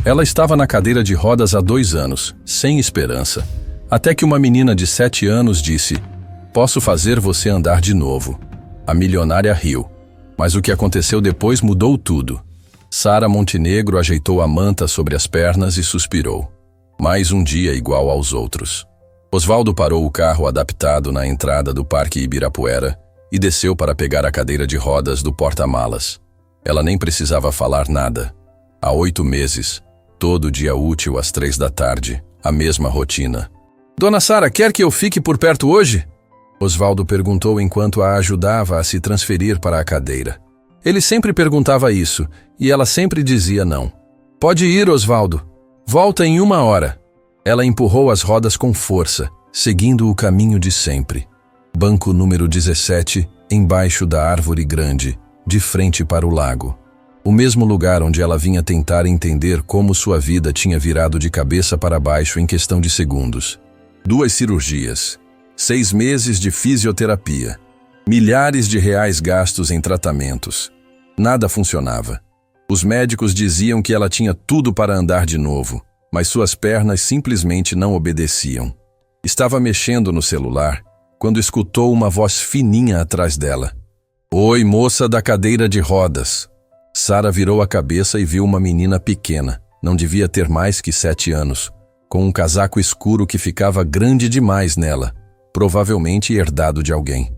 Ela estava na cadeira de rodas há 2 anos, sem esperança. Até que uma menina de 7 anos disse: "Posso fazer você andar de novo." A milionária riu. Mas o que aconteceu depois mudou tudo. Sara Montenegro ajeitou a manta sobre as pernas e suspirou. Mais um dia igual aos outros. Osvaldo parou o carro adaptado na entrada do Parque Ibirapuera e desceu para pegar a cadeira de rodas do porta-malas. Ela nem precisava falar nada. Há 8 meses, todo dia útil às 3 da tarde, a mesma rotina. "Dona Sara, quer que eu fique por perto hoje?" Osvaldo perguntou enquanto a ajudava a se transferir para a cadeira. Ele sempre perguntava isso, e ela sempre dizia não. "Pode ir, Osvaldo. Volta em 1 hora." Ela empurrou as rodas com força, seguindo o caminho de sempre. Banco número 17, embaixo da árvore grande, de frente para o lago. O mesmo lugar onde ela vinha tentar entender como sua vida tinha virado de cabeça para baixo em questão de segundos. 2 cirurgias, 6 meses de fisioterapia, milhares de reais gastos em tratamentos. Nada funcionava. Os médicos diziam que ela tinha tudo para andar de novo, mas suas pernas simplesmente não obedeciam. Estava mexendo no celular quando escutou uma voz fininha atrás dela. "Oi, moça da cadeira de rodas." Sara virou a cabeça e viu uma menina pequena, não devia ter mais que 7 anos, com um casaco escuro que ficava grande demais nela, provavelmente herdado de alguém.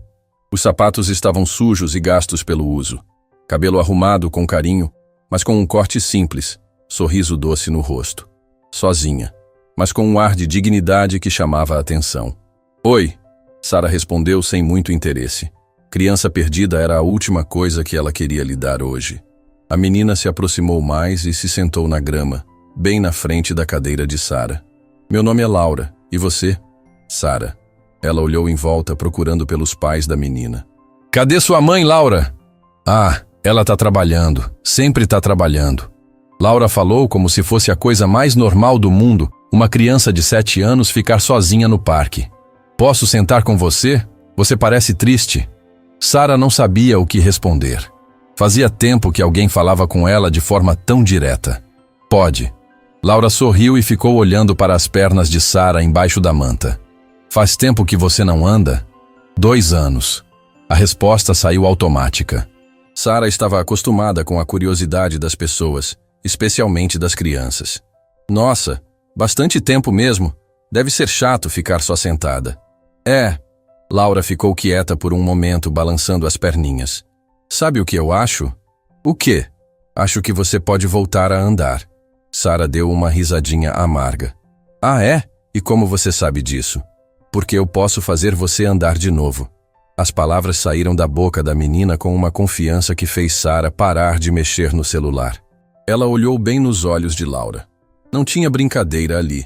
Os sapatos estavam sujos e gastos pelo uso. Cabelo arrumado com carinho, mas com um corte simples, sorriso doce no rosto. Sozinha, mas com um ar de dignidade que chamava a atenção. "Oi," Sara respondeu sem muito interesse. Criança perdida era a última coisa que ela queria lhe dar hoje. A menina se aproximou mais e se sentou na grama, bem na frente da cadeira de Sara. "Meu nome é Laura, e você?" "Sara." Ela olhou em volta procurando pelos pais da menina. "Cadê sua mãe, Laura?" "Ah, ela tá trabalhando, sempre tá trabalhando." Laura falou como se fosse a coisa mais normal do mundo, uma criança de 7 anos ficar sozinha no parque. "Posso sentar com você? Você parece triste." Sara não sabia o que responder. Fazia tempo que alguém falava com ela de forma tão direta. "Pode." Laura sorriu e ficou olhando para as pernas de Sara embaixo da manta. "Faz tempo que você não anda?" 2 anos. A resposta saiu automática. Sara estava acostumada com a curiosidade das pessoas, especialmente das crianças. "Nossa, bastante tempo mesmo. Deve ser chato ficar só sentada." "É." Laura ficou quieta por um momento, balançando as perninhas. "Sabe o que eu acho?" "O quê?" "Acho que você pode voltar a andar." Sara deu uma risadinha amarga. "Ah, é? E como você sabe disso?" "Porque eu posso fazer você andar de novo." As palavras saíram da boca da menina com uma confiança que fez Sara parar de mexer no celular. Ela olhou bem nos olhos de Laura. Não tinha brincadeira ali.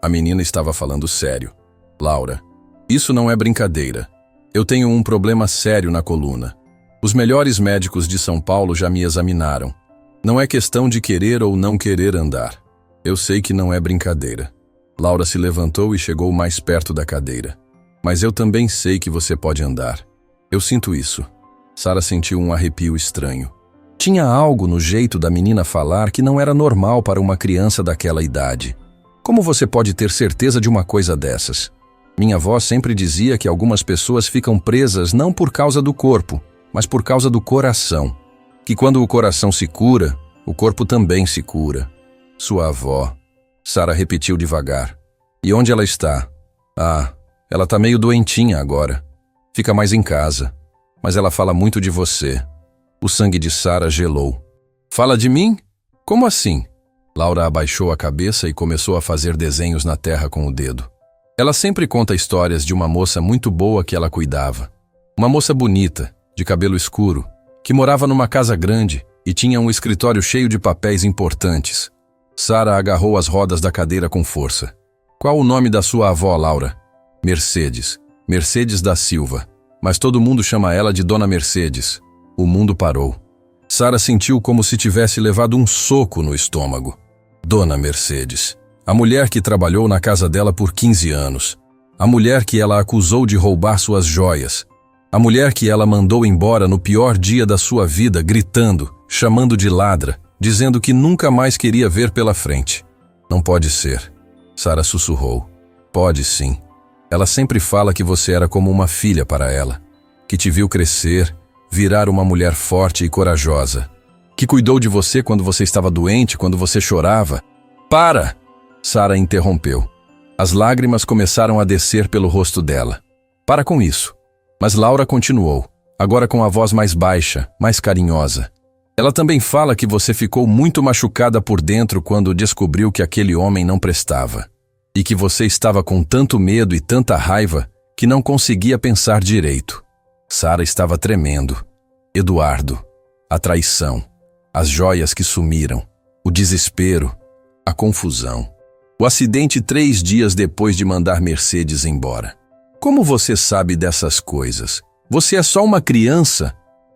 A menina estava falando sério. "Laura, isso não é brincadeira. Eu tenho um problema sério na coluna. Os melhores médicos de São Paulo já me examinaram. Não é questão de querer ou não querer andar. Eu sei que não é brincadeira." Laura se levantou e chegou mais perto da cadeira. "Mas eu também sei que você pode andar. Eu sinto isso." Sara sentiu um arrepio estranho. Tinha algo no jeito da menina falar que não era normal para uma criança daquela idade. "Como você pode ter certeza de uma coisa dessas?" "Minha avó sempre dizia que algumas pessoas ficam presas não por causa do corpo, mas por causa do coração. Que quando o coração se cura, o corpo também se cura." "Sua avó." Sara repetiu devagar. "E onde ela está?" "Ah, ela tá meio doentinha agora. Fica mais em casa. Mas ela fala muito de você." O sangue de Sara gelou. "Fala de mim? Como assim?" Laura abaixou a cabeça e começou a fazer desenhos na terra com o dedo. Ela sempre conta histórias de uma moça muito boa que ela cuidava. Uma moça bonita, de cabelo escuro, que morava numa casa grande e tinha um escritório cheio de papéis importantes. Sara agarrou as rodas da cadeira com força. "Qual o nome da sua avó, Laura?" "Mercedes. Mercedes da Silva. Mas todo mundo chama ela de Dona Mercedes." O mundo parou. Sara sentiu como se tivesse levado um soco no estômago. Dona Mercedes. A mulher que trabalhou na casa dela por 15 anos. A mulher que ela acusou de roubar suas joias. A mulher que ela mandou embora no pior dia da sua vida, gritando, chamando de ladra, dizendo que nunca mais queria ver pela frente. Não pode ser. Sara sussurrou. Pode sim. Ela sempre fala que você era como uma filha para ela, que te viu crescer, virar uma mulher forte e corajosa, que cuidou de você quando você estava doente, quando você chorava. Para! Sara interrompeu. As lágrimas começaram a descer pelo rosto dela. Para com isso. Mas Laura continuou, agora com a voz mais baixa, mais carinhosa. Ela também fala que você ficou muito machucada por dentro quando descobriu que aquele homem não prestava. E que você estava com tanto medo e tanta raiva que não conseguia pensar direito. Sara estava tremendo. Eduardo, a traição, as joias que sumiram, o desespero, a confusão. O acidente 3 dias depois de mandar Mercedes embora. Como você sabe dessas coisas? Você é só uma criança.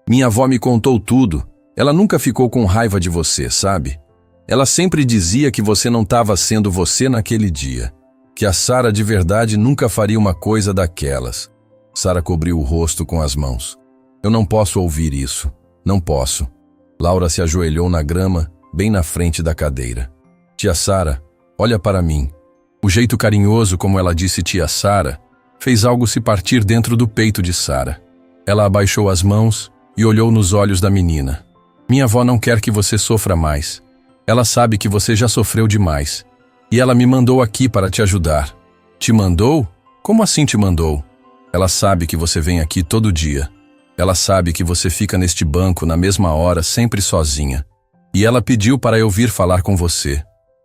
Minha avó me contou tudo. Ela nunca ficou com raiva de você, sabe? Ela sempre dizia que você não estava sendo você naquele dia. Que a Sara de verdade nunca faria uma coisa daquelas. Sara cobriu o rosto com as mãos. Eu não posso ouvir isso. Não posso. Laura se ajoelhou na grama, bem na frente da cadeira. Tia Sara, olha para mim. O jeito carinhoso como ela disse tia Sara fez algo se partir dentro do peito de Sara. Ela abaixou as mãos e olhou nos olhos da menina. Minha avó não quer que você sofra mais. Ela sabe que você já sofreu demais. E ela me mandou aqui para te ajudar. Te mandou? Como assim te mandou? Ela sabe que você vem aqui todo dia. Ela sabe que você fica neste banco na mesma hora, sempre sozinha. E ela pediu para eu vir falar com você.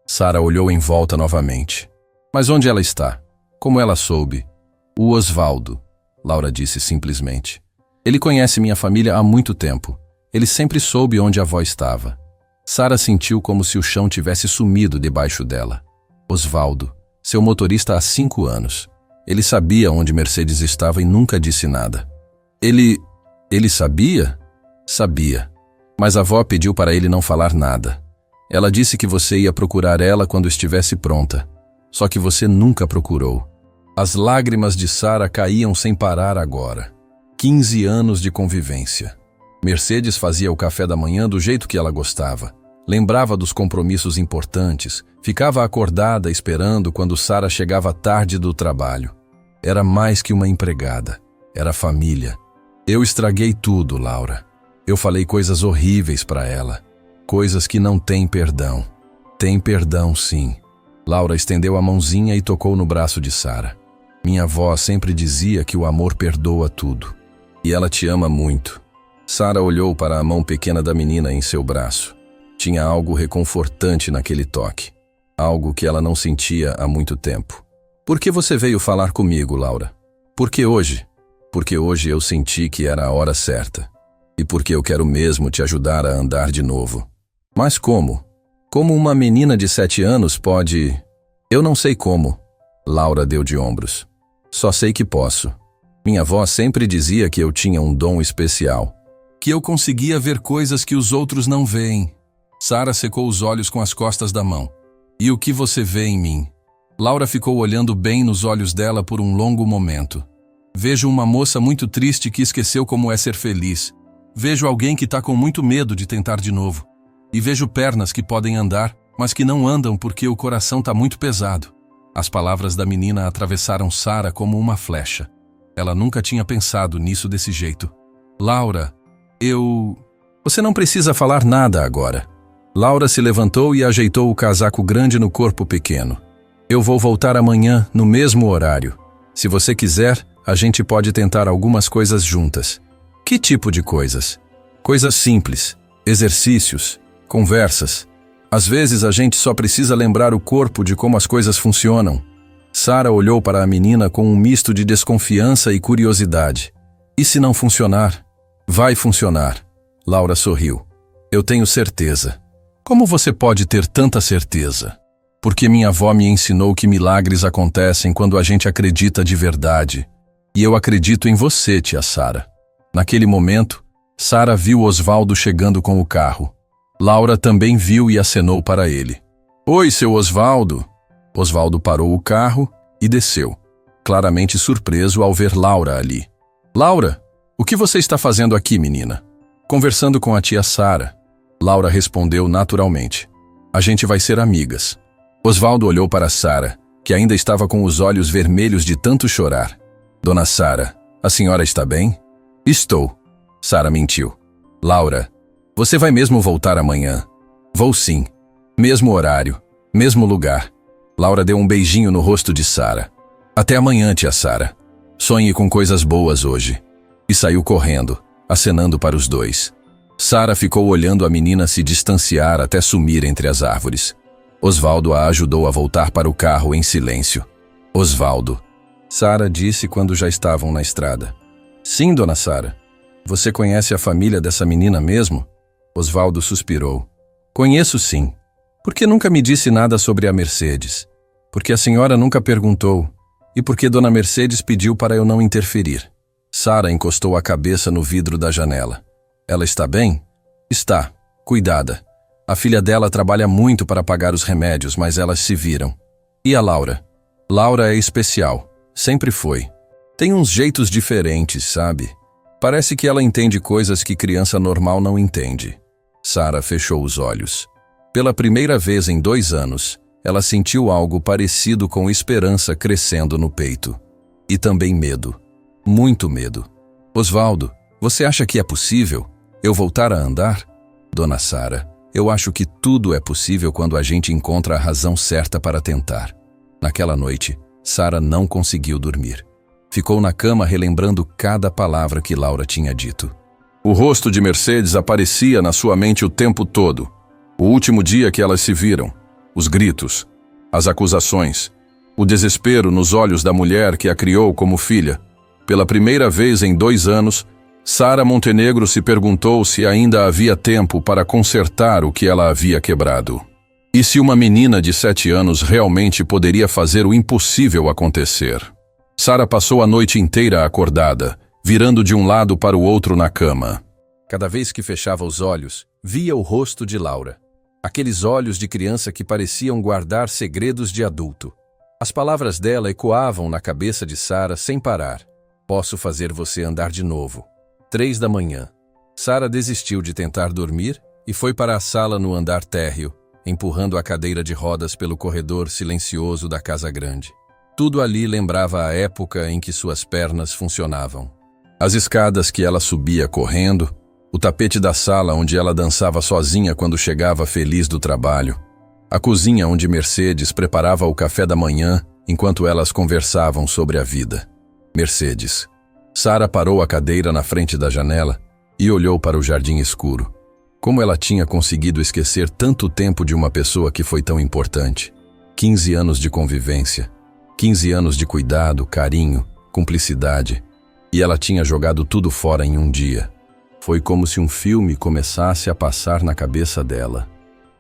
Sara olhou em volta novamente. Mas onde ela está? Como ela soube? O Osvaldo, Laura disse simplesmente. Ele conhece minha família há muito tempo. Ele sempre soube onde a avó estava. Sara sentiu como se o chão tivesse sumido debaixo dela. Osvaldo, seu motorista há 5 anos. Ele sabia onde Mercedes estava e nunca disse nada. Ele sabia? Sabia. Mas a avó pediu para ele não falar nada. Ela disse que você ia procurar ela quando estivesse pronta. Só que você nunca procurou. As lágrimas de Sara caíam sem parar agora. 15 anos de convivência. Mercedes fazia o café da manhã do jeito que ela gostava. Lembrava dos compromissos importantes. Ficava acordada esperando quando Sara chegava tarde do trabalho. Era mais que uma empregada. Era família. Eu estraguei tudo, Laura. Eu falei coisas horríveis para ela. Coisas que não têm perdão. Tem perdão, sim. Laura estendeu a mãozinha e tocou no braço de Sara. Minha avó sempre dizia que o amor perdoa tudo. E ela te ama muito. Sara olhou para a mão pequena da menina em seu braço. Tinha algo reconfortante naquele toque. Algo que ela não sentia há muito tempo. Por que você veio falar comigo, Laura? Por que hoje? Porque hoje eu senti que era a hora certa. E porque eu quero mesmo te ajudar a andar de novo. Mas como? Como uma menina de 7 anos pode... Eu não sei como. Laura deu de ombros. Só sei que posso. Minha avó sempre dizia que eu tinha um dom especial. Que eu conseguia ver coisas que os outros não veem. Sara secou os olhos com as costas da mão. E o que você vê em mim? Laura ficou olhando bem nos olhos dela por um longo momento. Vejo uma moça muito triste que esqueceu como é ser feliz. Vejo alguém que está com muito medo de tentar de novo. E vejo pernas que podem andar, mas que não andam porque o coração está muito pesado. As palavras da menina atravessaram Sara como uma flecha. Ela nunca tinha pensado nisso desse jeito. Laura, Você não precisa falar nada agora. Laura se levantou e ajeitou o casaco grande no corpo pequeno. Eu vou voltar amanhã, no mesmo horário. Se você quiser, a gente pode tentar algumas coisas juntas. Que tipo de coisas? Coisas simples, exercícios, conversas. Às vezes a gente só precisa lembrar o corpo de como as coisas funcionam. Sara olhou para a menina com um misto de desconfiança e curiosidade. E se não funcionar? Vai funcionar. Laura sorriu. Eu tenho certeza. Como você pode ter tanta certeza? Porque minha avó me ensinou que milagres acontecem quando a gente acredita de verdade. E eu acredito em você, tia Sara. Naquele momento, Sara viu Osvaldo chegando com o carro. Laura também viu e acenou para ele. Oi, seu Osvaldo. Osvaldo parou o carro e desceu, claramente surpreso ao ver Laura ali. Laura, o que você está fazendo aqui, menina? Conversando com a tia Sara. Laura respondeu naturalmente. A gente vai ser amigas. Osvaldo olhou para Sara, que ainda estava com os olhos vermelhos de tanto chorar. Dona Sara, a senhora está bem? Estou. Sara mentiu. Laura, você vai mesmo voltar amanhã? Vou sim. Mesmo horário, mesmo lugar. Laura deu um beijinho no rosto de Sara. Até amanhã, tia Sara. Sonhe com coisas boas hoje. E saiu correndo, acenando para os dois. Sara ficou olhando a menina se distanciar até sumir entre as árvores. Osvaldo a ajudou a voltar para o carro em silêncio. Osvaldo. Sara disse quando já estavam na estrada. Sim, dona Sara. Você conhece a família dessa menina mesmo? Osvaldo suspirou. Conheço sim. Por que nunca me disse nada sobre a Mercedes? Porque a senhora nunca perguntou. E porque dona Mercedes pediu para eu não interferir. Sara encostou a cabeça no vidro da janela. Ela está bem? Está. Cuidada. A filha dela trabalha muito para pagar os remédios, mas elas se viram. E a Laura? Laura é especial. Sempre foi. Tem uns jeitos diferentes, sabe? Parece que ela entende coisas que criança normal não entende. Sara fechou os olhos. Pela primeira vez em 2 anos, ela sentiu algo parecido com esperança crescendo no peito. E também medo. Muito medo. Osvaldo, você acha que é possível eu voltar a andar? Dona Sara, eu acho que tudo é possível quando a gente encontra a razão certa para tentar. Naquela noite, Sara não conseguiu dormir. Ficou na cama relembrando cada palavra que Laura tinha dito. O rosto de Mercedes aparecia na sua mente o tempo todo. O último dia que elas se viram, os gritos, as acusações, o desespero nos olhos da mulher que a criou como filha. Pela primeira vez em 2 anos, Sara Montenegro se perguntou se ainda havia tempo para consertar o que ela havia quebrado. E se uma menina de 7 anos realmente poderia fazer o impossível acontecer? Sara passou a noite inteira acordada, virando de um lado para o outro na cama. Cada vez que fechava os olhos, via o rosto de Laura. Aqueles olhos de criança que pareciam guardar segredos de adulto. As palavras dela ecoavam na cabeça de Sara sem parar. Posso fazer você andar de novo. 3 da manhã. Sara desistiu de tentar dormir e foi para a sala no andar térreo, empurrando a cadeira de rodas pelo corredor silencioso da casa grande. Tudo ali lembrava a época em que suas pernas funcionavam. As escadas que ela subia correndo, o tapete da sala onde ela dançava sozinha quando chegava feliz do trabalho, a cozinha onde Mercedes preparava o café da manhã enquanto elas conversavam sobre a vida. Mercedes. Sara parou a cadeira na frente da janela e olhou para o jardim escuro. Como ela tinha conseguido esquecer tanto tempo de uma pessoa que foi tão importante? 15 anos de convivência, 15 anos de cuidado, carinho, cumplicidade. E ela tinha jogado tudo fora em um dia. Foi como se um filme começasse a passar na cabeça dela.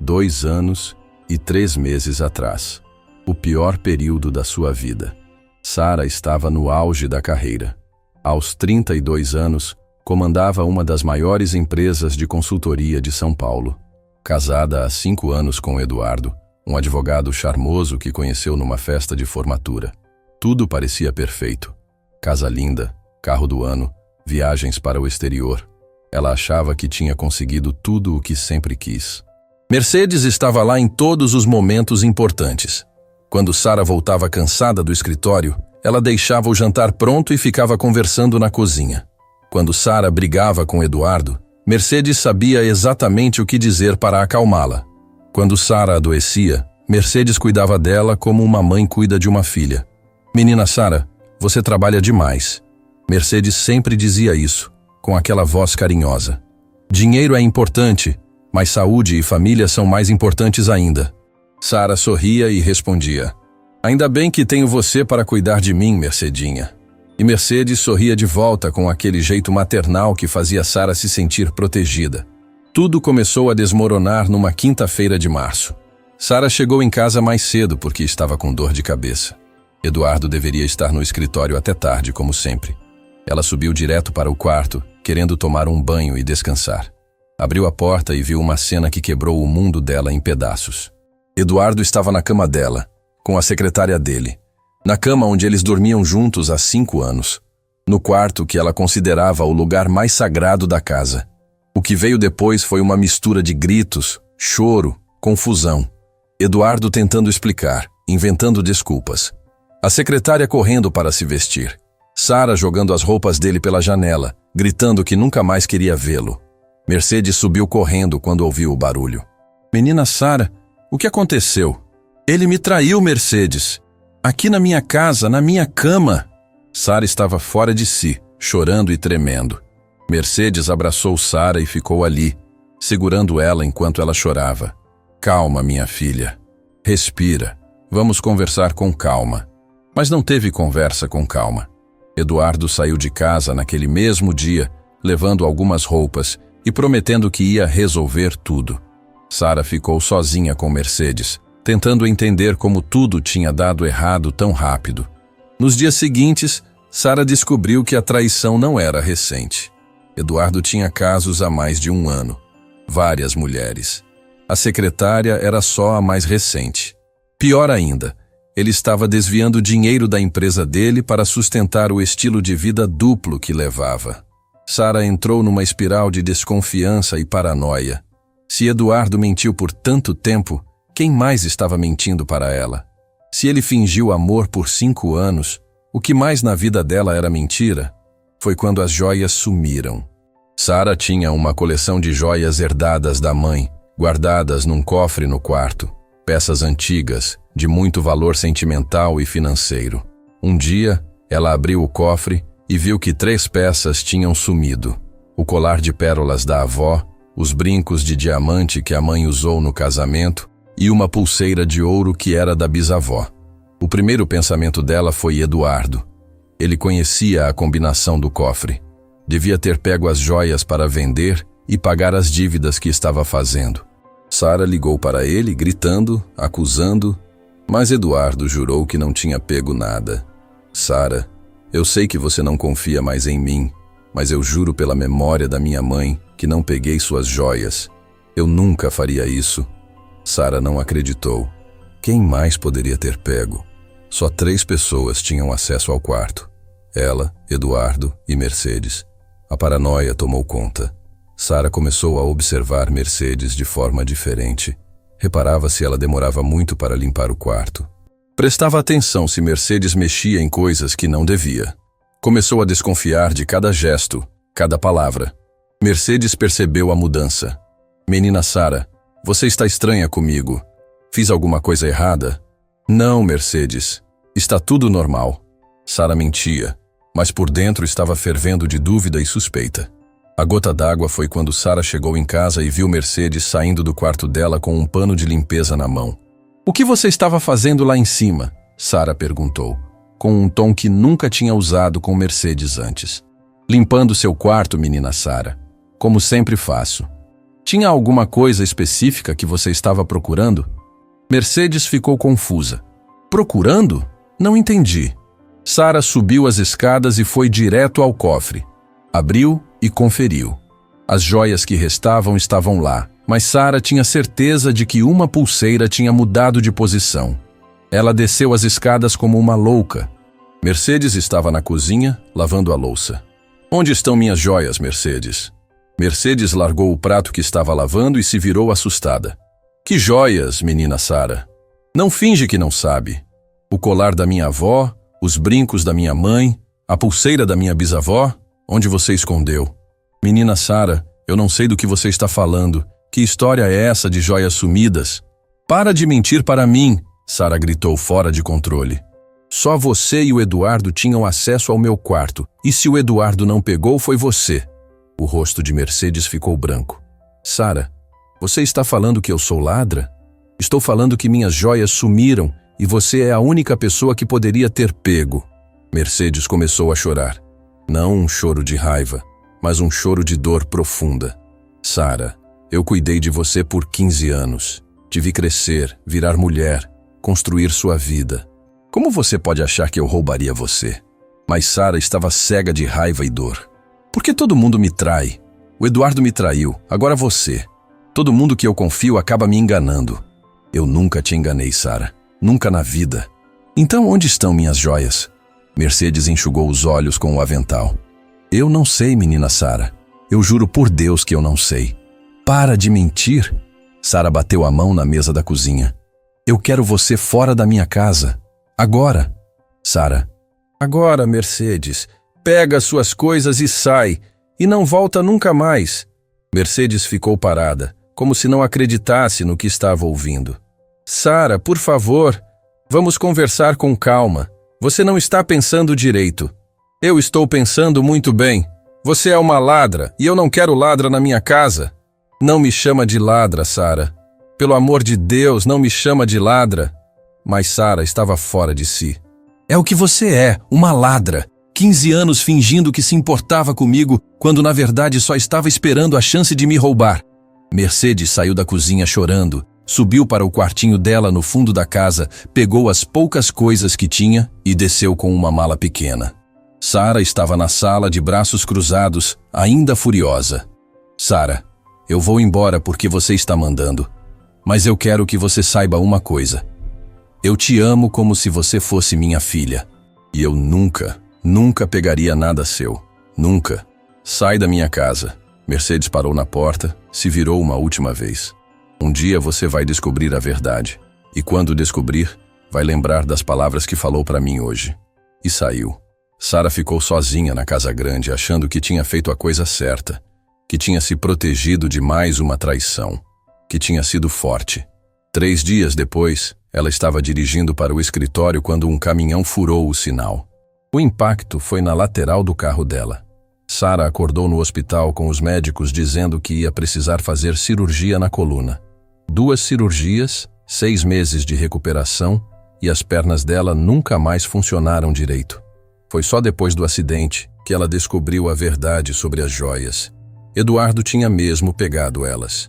2 anos e 3 meses atrás. O pior período da sua vida. Sara estava no auge da carreira. Aos 32 anos, comandava uma das maiores empresas de consultoria de São Paulo. Casada há 5 anos com Eduardo, um advogado charmoso que conheceu numa festa de formatura. Tudo parecia perfeito. Casa linda, carro do ano, viagens para o exterior. Ela achava que tinha conseguido tudo o que sempre quis. Mercedes estava lá em todos os momentos importantes. Quando Sara voltava cansada do escritório, ela deixava o jantar pronto e ficava conversando na cozinha. Quando Sara brigava com Eduardo, Mercedes sabia exatamente o que dizer para acalmá-la. Quando Sara adoecia, Mercedes cuidava dela como uma mãe cuida de uma filha. Menina Sara, você trabalha demais. Mercedes sempre dizia isso, com aquela voz carinhosa. Dinheiro é importante, mas saúde e família são mais importantes ainda. Sara sorria e respondia. Ainda bem que tenho você para cuidar de mim, Mercedinha. E Mercedes sorria de volta com aquele jeito maternal que fazia Sara se sentir protegida. Tudo começou a desmoronar numa quinta-feira de março. Sara chegou em casa mais cedo porque estava com dor de cabeça. Eduardo deveria estar no escritório até tarde, como sempre. Ela subiu direto para o quarto, querendo tomar um banho e descansar. Abriu a porta e viu uma cena que quebrou o mundo dela em pedaços. Eduardo estava na cama dela, com a secretária dele. Na cama onde eles dormiam juntos há 5 anos. No quarto que ela considerava o lugar mais sagrado da casa. O que veio depois foi uma mistura de gritos, choro, confusão. Eduardo tentando explicar, inventando desculpas. A secretária correndo para se vestir. Sara jogando as roupas dele pela janela, gritando que nunca mais queria vê-lo. Mercedes subiu correndo quando ouviu o barulho. Menina Sara, o que aconteceu? Ele me traiu, Mercedes. Aqui na minha casa, na minha cama. Sara estava fora de si, chorando e tremendo. Mercedes abraçou Sara e ficou ali, segurando ela enquanto ela chorava. Calma, minha filha. Respira. Vamos conversar com calma. Mas não teve conversa com calma. Eduardo saiu de casa naquele mesmo dia, levando algumas roupas e prometendo que ia resolver tudo. Sara ficou sozinha com Mercedes, tentando entender como tudo tinha dado errado tão rápido. Nos dias seguintes, Sara descobriu que a traição não era recente. Eduardo tinha casos há mais de 1 ano. Várias mulheres. A secretária era só a mais recente. Pior ainda, ele estava desviando dinheiro da empresa dele para sustentar o estilo de vida duplo que levava. Sara entrou numa espiral de desconfiança e paranoia. Se Eduardo mentiu por tanto tempo, quem mais estava mentindo para ela? Se ele fingiu amor por 5 anos, o que mais na vida dela era mentira? Foi quando as joias sumiram. Sara tinha uma coleção de joias herdadas da mãe, guardadas num cofre no quarto. Peças antigas, de muito valor sentimental e financeiro. Um dia, ela abriu o cofre e viu que 3 peças tinham sumido. O colar de pérolas da avó, os brincos de diamante que a mãe usou no casamento e uma pulseira de ouro que era da bisavó. O primeiro pensamento dela foi Eduardo. Ele conhecia a combinação do cofre. Devia ter pego as joias para vender e pagar as dívidas que estava fazendo. Sara ligou para ele, gritando, acusando, mas Eduardo jurou que não tinha pego nada. Sara, eu sei que você não confia mais em mim, mas eu juro pela memória da minha mãe que não peguei suas joias. Eu nunca faria isso. Sara não acreditou. Quem mais poderia ter pego? Só 3 pessoas tinham acesso ao quarto. Ela, Eduardo e Mercedes. A paranoia tomou conta. Sara começou a observar Mercedes de forma diferente. Reparava se ela demorava muito para limpar o quarto. Prestava atenção se Mercedes mexia em coisas que não devia. Começou a desconfiar de cada gesto, cada palavra. Mercedes percebeu a mudança. Menina Sara, você está estranha comigo. Fiz alguma coisa errada? Não, Mercedes. Está tudo normal. Sara mentia, mas por dentro estava fervendo de dúvida e suspeita. A gota d'água foi quando Sara chegou em casa e viu Mercedes saindo do quarto dela com um pano de limpeza na mão. O que você estava fazendo lá em cima? Sara perguntou, com um tom que nunca tinha usado com Mercedes antes. Limpando seu quarto, menina Sara. Como sempre faço. Tinha alguma coisa específica que você estava procurando? Mercedes ficou confusa. Procurando? Não entendi. Sara subiu as escadas e foi direto ao cofre. Abriu e conferiu. As joias que restavam estavam lá, mas Sara tinha certeza de que uma pulseira tinha mudado de posição. Ela desceu as escadas como uma louca. Mercedes estava na cozinha, lavando a louça. Onde estão minhas joias, Mercedes? Mercedes largou o prato que estava lavando e se virou assustada. Que joias, menina Sara? Não finge que não sabe. O colar da minha avó, os brincos da minha mãe, a pulseira da minha bisavó, onde você escondeu? Menina Sara, eu não sei do que você está falando. Que história é essa de joias sumidas? Para de mentir para mim, Sara gritou fora de controle. Só você e o Eduardo tinham acesso ao meu quarto, e se o Eduardo não pegou, foi você. O rosto de Mercedes ficou branco. Sara, você está falando que eu sou ladra? Estou falando que minhas joias sumiram e você é a única pessoa que poderia ter pego. Mercedes começou a chorar. Não um choro de raiva, mas um choro de dor profunda. Sara, eu cuidei de você por 15 anos. Te vi crescer, virar mulher, construir sua vida. Como você pode achar que eu roubaria você? Mas Sara estava cega de raiva e dor. Por que todo mundo me trai? O Eduardo me traiu, agora você. Todo mundo que eu confio acaba me enganando. Eu nunca te enganei, Sara. Nunca na vida. Então onde estão minhas joias? Mercedes enxugou os olhos com o avental. Eu não sei, menina Sara. Eu juro por Deus que eu não sei. Para de mentir. Sara bateu a mão na mesa da cozinha. Eu quero você fora da minha casa. Agora. Sara. Agora, Mercedes. Pega suas coisas e sai. E não volta nunca mais. Mercedes ficou parada, como se não acreditasse no que estava ouvindo. Sara, por favor, vamos conversar com calma. Você não está pensando direito. Eu estou pensando muito bem. Você é uma ladra e eu não quero ladra na minha casa. Não me chama de ladra, Sara. Pelo amor de Deus, não me chama de ladra. Mas Sara estava fora de si. É o que você é, uma ladra. 15 anos fingindo que se importava comigo, quando na verdade só estava esperando a chance de me roubar. Mercedes saiu da cozinha chorando, subiu para o quartinho dela no fundo da casa, pegou as poucas coisas que tinha e desceu com uma mala pequena. Sara estava na sala de braços cruzados, ainda furiosa. Sara, eu vou embora porque você está mandando. Mas eu quero que você saiba uma coisa. Eu te amo como se você fosse minha filha. E eu nunca pegaria nada seu. Nunca. Sai da minha casa. Mercedes parou na porta, se virou uma última vez. Um dia você vai descobrir a verdade. E quando descobrir, vai lembrar das palavras que falou para mim hoje. E saiu. Sara ficou sozinha na casa grande, achando que tinha feito a coisa certa, que tinha se protegido de mais uma traição, que tinha sido forte. 3 dias depois, ela estava dirigindo para o escritório quando um caminhão furou o sinal. O impacto foi na lateral do carro dela. Sara acordou no hospital com os médicos dizendo que ia precisar fazer cirurgia na coluna. 2 cirurgias, 6 meses de recuperação e as pernas dela nunca mais funcionaram direito. Foi só depois do acidente que ela descobriu a verdade sobre as joias. Eduardo tinha mesmo pegado elas.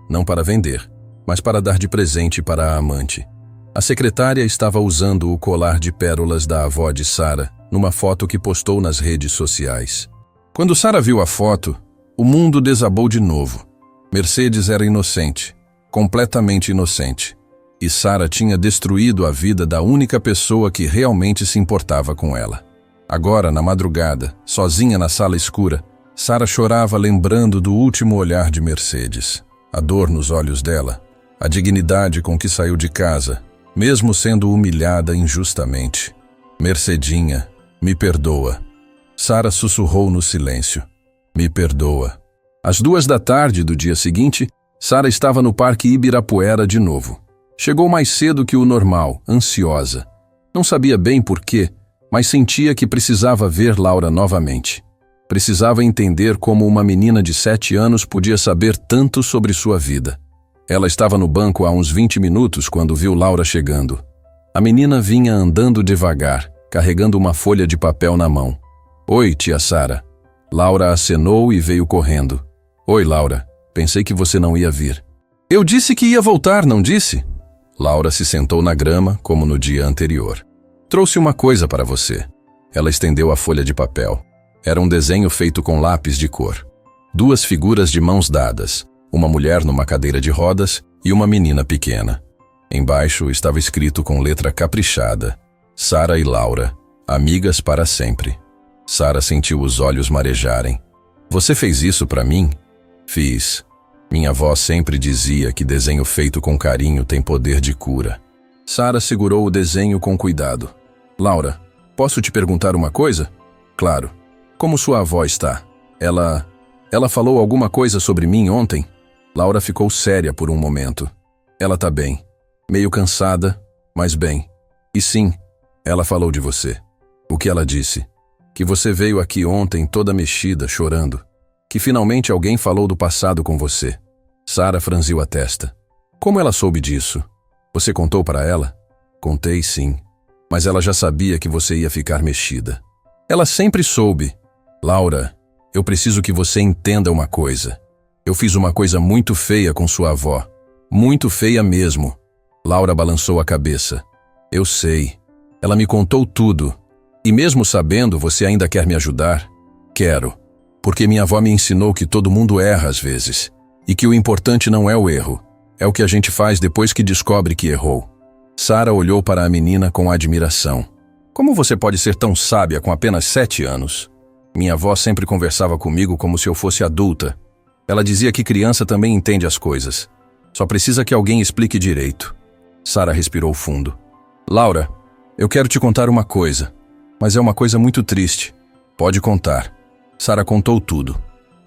Não para vender, mas para dar de presente para a amante. A secretária estava usando o colar de pérolas da avó de Sara numa foto que postou nas redes sociais. Quando Sara viu a foto, o mundo desabou de novo. Mercedes era inocente, completamente inocente. E Sara tinha destruído a vida da única pessoa que realmente se importava com ela. Agora, na madrugada, sozinha na sala escura, Sara chorava lembrando do último olhar de Mercedes. A dor nos olhos dela, a dignidade com que saiu de casa, mesmo sendo humilhada injustamente. Mercedinha, me perdoa. Sara sussurrou no silêncio. Me perdoa. Às 2 da tarde do dia seguinte, Sara estava no Parque Ibirapuera de novo. Chegou mais cedo que o normal, ansiosa. Não sabia bem por quê, mas sentia que precisava ver Laura novamente. Precisava entender como uma menina de 7 anos podia saber tanto sobre sua vida. Ela estava no banco há uns 20 minutos quando viu Laura chegando. A menina vinha andando devagar, carregando uma folha de papel na mão. Oi, tia Sara. Laura acenou e veio correndo. Oi, Laura. Pensei que você não ia vir. Eu disse que ia voltar, não disse? Laura se sentou na grama, como no dia anterior. Trouxe uma coisa para você. Ela estendeu a folha de papel. Era um desenho feito com lápis de cor. 2 figuras de mãos dadas, uma mulher numa cadeira de rodas e uma menina pequena. Embaixo estava escrito com letra caprichada: Sara e Laura, amigas para sempre. Sara sentiu os olhos marejarem. Você fez isso para mim? Fiz. Minha avó sempre dizia que desenho feito com carinho tem poder de cura. Sara segurou o desenho com cuidado. Laura, posso te perguntar uma coisa? Claro. Como sua avó está? Ela falou alguma coisa sobre mim ontem? Laura ficou séria por um momento. Ela tá bem. Meio cansada, mas bem. E sim, ela falou de você. O que ela disse? Que você veio aqui ontem toda mexida, chorando. Que finalmente alguém falou do passado com você. Sara franziu a testa. Como ela soube disso? Você contou para ela? Contei, sim. Mas ela já sabia que você ia ficar mexida. Ela sempre soube. Laura, eu preciso que você entenda uma coisa. Eu fiz uma coisa muito feia com sua avó. Muito feia mesmo. Laura balançou a cabeça. Eu sei. Ela me contou tudo. E mesmo sabendo, você ainda quer me ajudar? Quero. Porque minha avó me ensinou que todo mundo erra às vezes. E que o importante não é o erro. É o que a gente faz depois que descobre que errou. Sara olhou para a menina com admiração. Como você pode ser tão sábia com apenas 7 anos? Minha avó sempre conversava comigo como se eu fosse adulta. Ela dizia que criança também entende as coisas. Só precisa que alguém explique direito. Sara respirou fundo. Laura, eu quero te contar uma coisa, mas é uma coisa muito triste. Pode contar. Sara contou tudo.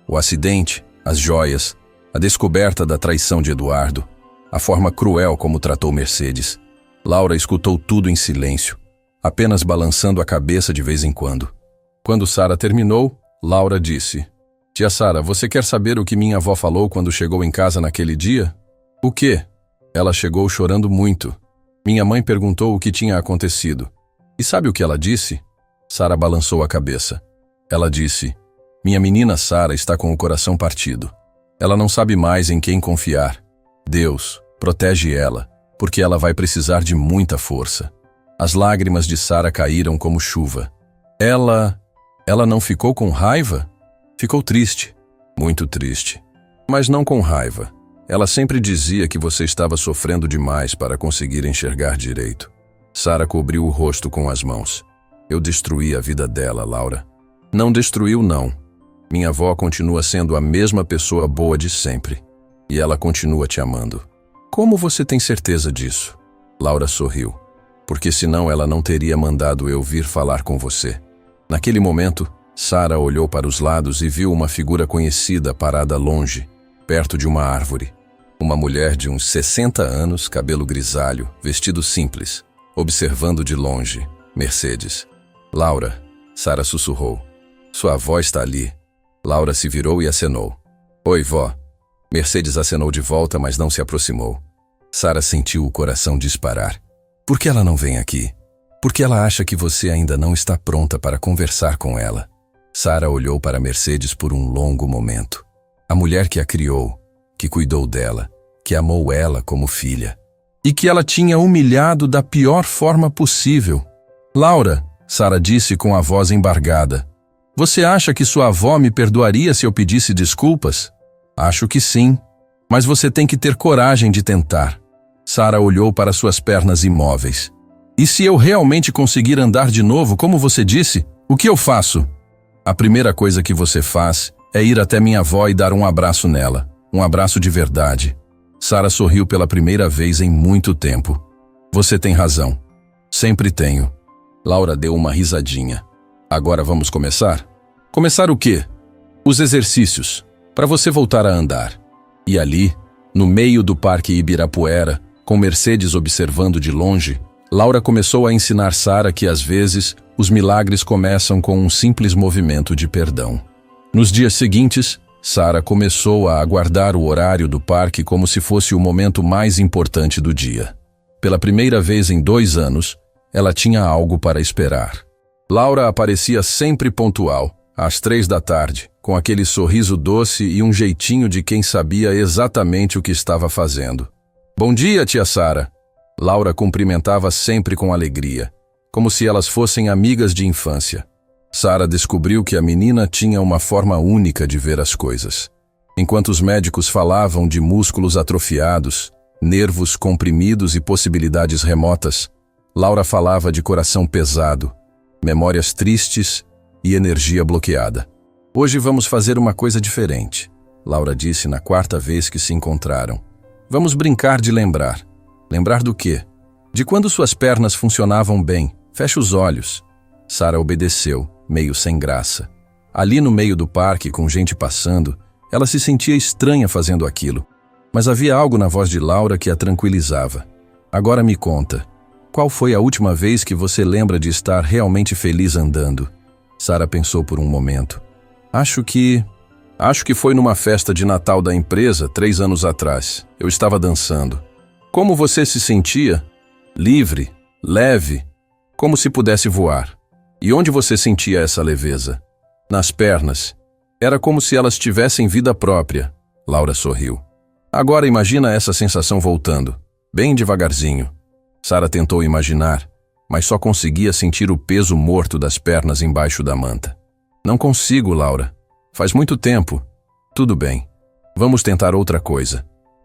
O acidente, as joias, a descoberta da traição de Eduardo, a forma cruel como tratou Mercedes. Laura escutou tudo em silêncio, apenas balançando a cabeça de vez em quando. Quando Sara terminou, Laura disse: Tia Sara, você quer saber o que minha avó falou quando chegou em casa naquele dia? O quê? Ela chegou chorando muito. Minha mãe perguntou o que tinha acontecido. E sabe o que ela disse? Sara balançou a cabeça. Ela disse: Minha menina Sara está com o coração partido. Ela não sabe mais em quem confiar. Deus, protege ela, porque ela vai precisar de muita força. As lágrimas de Sara caíram como chuva. Ela não ficou com raiva? Ficou triste, muito triste. Mas não com raiva. Ela sempre dizia que você estava sofrendo demais para conseguir enxergar direito. Sara cobriu o rosto com as mãos. Eu destruí a vida dela, Laura. Não destruiu, não. Minha avó continua sendo a mesma pessoa boa de sempre. E ela continua te amando. Como você tem certeza disso? Laura sorriu. Porque senão ela não teria mandado eu vir falar com você. Naquele momento, Sara olhou para os lados e viu uma figura conhecida parada longe, perto de uma árvore. Uma mulher de uns 60 anos, cabelo grisalho, vestido simples, observando de longe, Mercedes. Laura, Sara sussurrou. Sua avó está ali. Laura se virou e acenou. Oi, vó. Mercedes acenou de volta, mas não se aproximou. Sara sentiu o coração disparar. Por que ela não vem aqui? Porque ela acha que você ainda não está pronta para conversar com ela. Sara olhou para Mercedes por um longo momento. A mulher que a criou, que cuidou dela, que amou ela como filha. E que ela tinha humilhado da pior forma possível. Laura, Sara disse com a voz embargada. Você acha que sua avó me perdoaria se eu pedisse desculpas? Acho que sim. Mas você tem que ter coragem de tentar. Sara olhou para suas pernas imóveis. E se eu realmente conseguir andar de novo, como você disse, o que eu faço? A primeira coisa que você faz é ir até minha avó e dar um abraço nela. Um abraço de verdade. Sara sorriu pela primeira vez em muito tempo. Você tem razão. Sempre tenho. Laura deu uma risadinha. Agora vamos começar? Começar o quê? Os exercícios, para você voltar a andar. E ali, no meio do Parque Ibirapuera, com Mercedes observando de longe, Laura começou a ensinar Sara que, às vezes, os milagres começam com um simples movimento de perdão. Nos dias seguintes, Sara começou a aguardar o horário do parque como se fosse o momento mais importante do dia. Pela primeira vez em 2 anos, ela tinha algo para esperar. Laura aparecia sempre pontual, às 3 da tarde, com aquele sorriso doce e um jeitinho de quem sabia exatamente o que estava fazendo. Bom dia, tia Sara. Laura cumprimentava sempre com alegria, como se elas fossem amigas de infância. Sara descobriu que a menina tinha uma forma única de ver as coisas. Enquanto os médicos falavam de músculos atrofiados, nervos comprimidos e possibilidades remotas, Laura falava de coração pesado, memórias tristes e energia bloqueada. Hoje vamos fazer uma coisa diferente, Laura disse na 4ª vez que se encontraram. Vamos brincar de lembrar. Lembrar do quê? De quando suas pernas funcionavam bem. Feche os olhos. Sara obedeceu, meio sem graça. Ali no meio do parque, com gente passando, ela se sentia estranha fazendo aquilo. Mas havia algo na voz de Laura que a tranquilizava. Agora me conta, qual foi a última vez que você lembra de estar realmente feliz andando? Sara pensou por um momento. Acho que foi numa festa de Natal da empresa, 3 anos atrás. Eu estava dançando. Como você se sentia? Livre, leve, como se pudesse voar. E onde você sentia essa leveza? Nas pernas. Era como se elas tivessem vida própria. Laura sorriu. Agora imagina essa sensação voltando, bem devagarzinho. Sara tentou imaginar, mas só conseguia sentir o peso morto das pernas embaixo da manta. Não consigo, Laura. Faz muito tempo. Tudo bem. Vamos tentar outra coisa.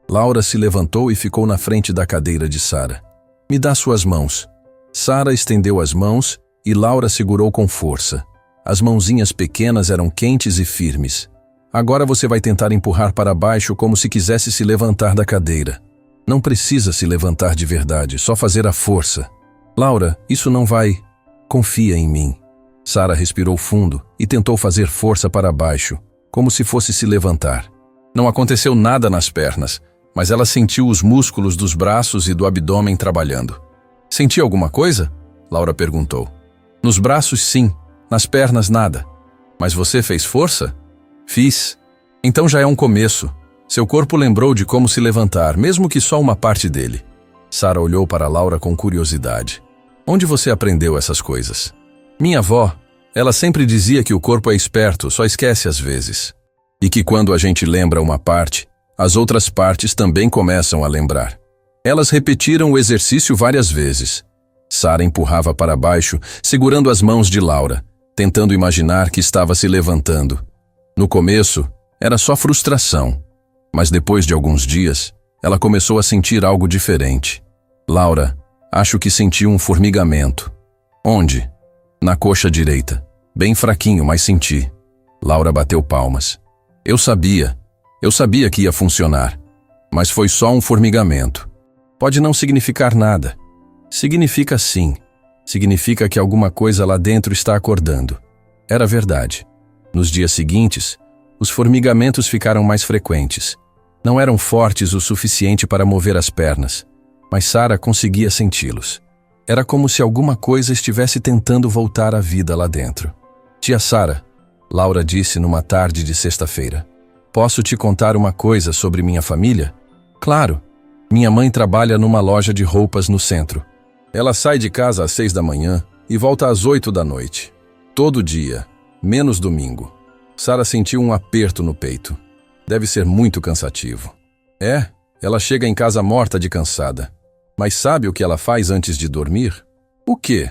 Laura se levantou e ficou na frente da cadeira de Sara. Me dá suas mãos. Sara estendeu as mãos e Laura segurou com força. As mãozinhas pequenas eram quentes e firmes. Agora você vai tentar empurrar para baixo como se quisesse se levantar da cadeira. Não precisa se levantar de verdade, só fazer a força. Laura, isso não vai... Confia em mim. Sara respirou fundo e tentou fazer força para baixo, como se fosse se levantar. Não aconteceu nada nas pernas, mas ela sentiu os músculos dos braços e do abdômen trabalhando. Sentiu alguma coisa? Laura perguntou. Nos braços, sim. Nas pernas, nada. Mas você fez força? Fiz. Então já é um começo. Seu corpo lembrou de como se levantar, mesmo que só uma parte dele. Sara olhou para Laura com curiosidade. Onde você aprendeu essas coisas? Minha avó, ela sempre dizia que o corpo é esperto, só esquece às vezes. E que quando a gente lembra uma parte, as outras partes também começam a lembrar. Elas repetiram o exercício várias vezes. Sara empurrava para baixo, segurando as mãos de Laura, tentando imaginar que estava se levantando. No começo, era só frustração. Mas depois de alguns dias, ela começou a sentir algo diferente. Laura, acho que senti um formigamento. Onde? Na coxa direita. Bem fraquinho, mas senti. Laura bateu palmas. Eu sabia que ia funcionar. Mas foi só um formigamento. Pode não significar nada. Significa sim. Significa que alguma coisa lá dentro está acordando. Era verdade. Nos dias seguintes, os formigamentos ficaram mais frequentes. Não eram fortes o suficiente para mover as pernas, mas Sara conseguia senti-los. Era como se alguma coisa estivesse tentando voltar à vida lá dentro. Tia Sara, Laura disse numa tarde de sexta-feira. Posso te contar uma coisa sobre minha família? Claro. Minha mãe trabalha numa loja de roupas no centro. Ela sai de casa às 6 da manhã e volta às 8 da noite. Todo dia, menos domingo. Sara sentiu um aperto no peito. Deve ser muito cansativo. Ela chega em casa morta de cansada. Mas sabe o que ela faz antes de dormir? O quê?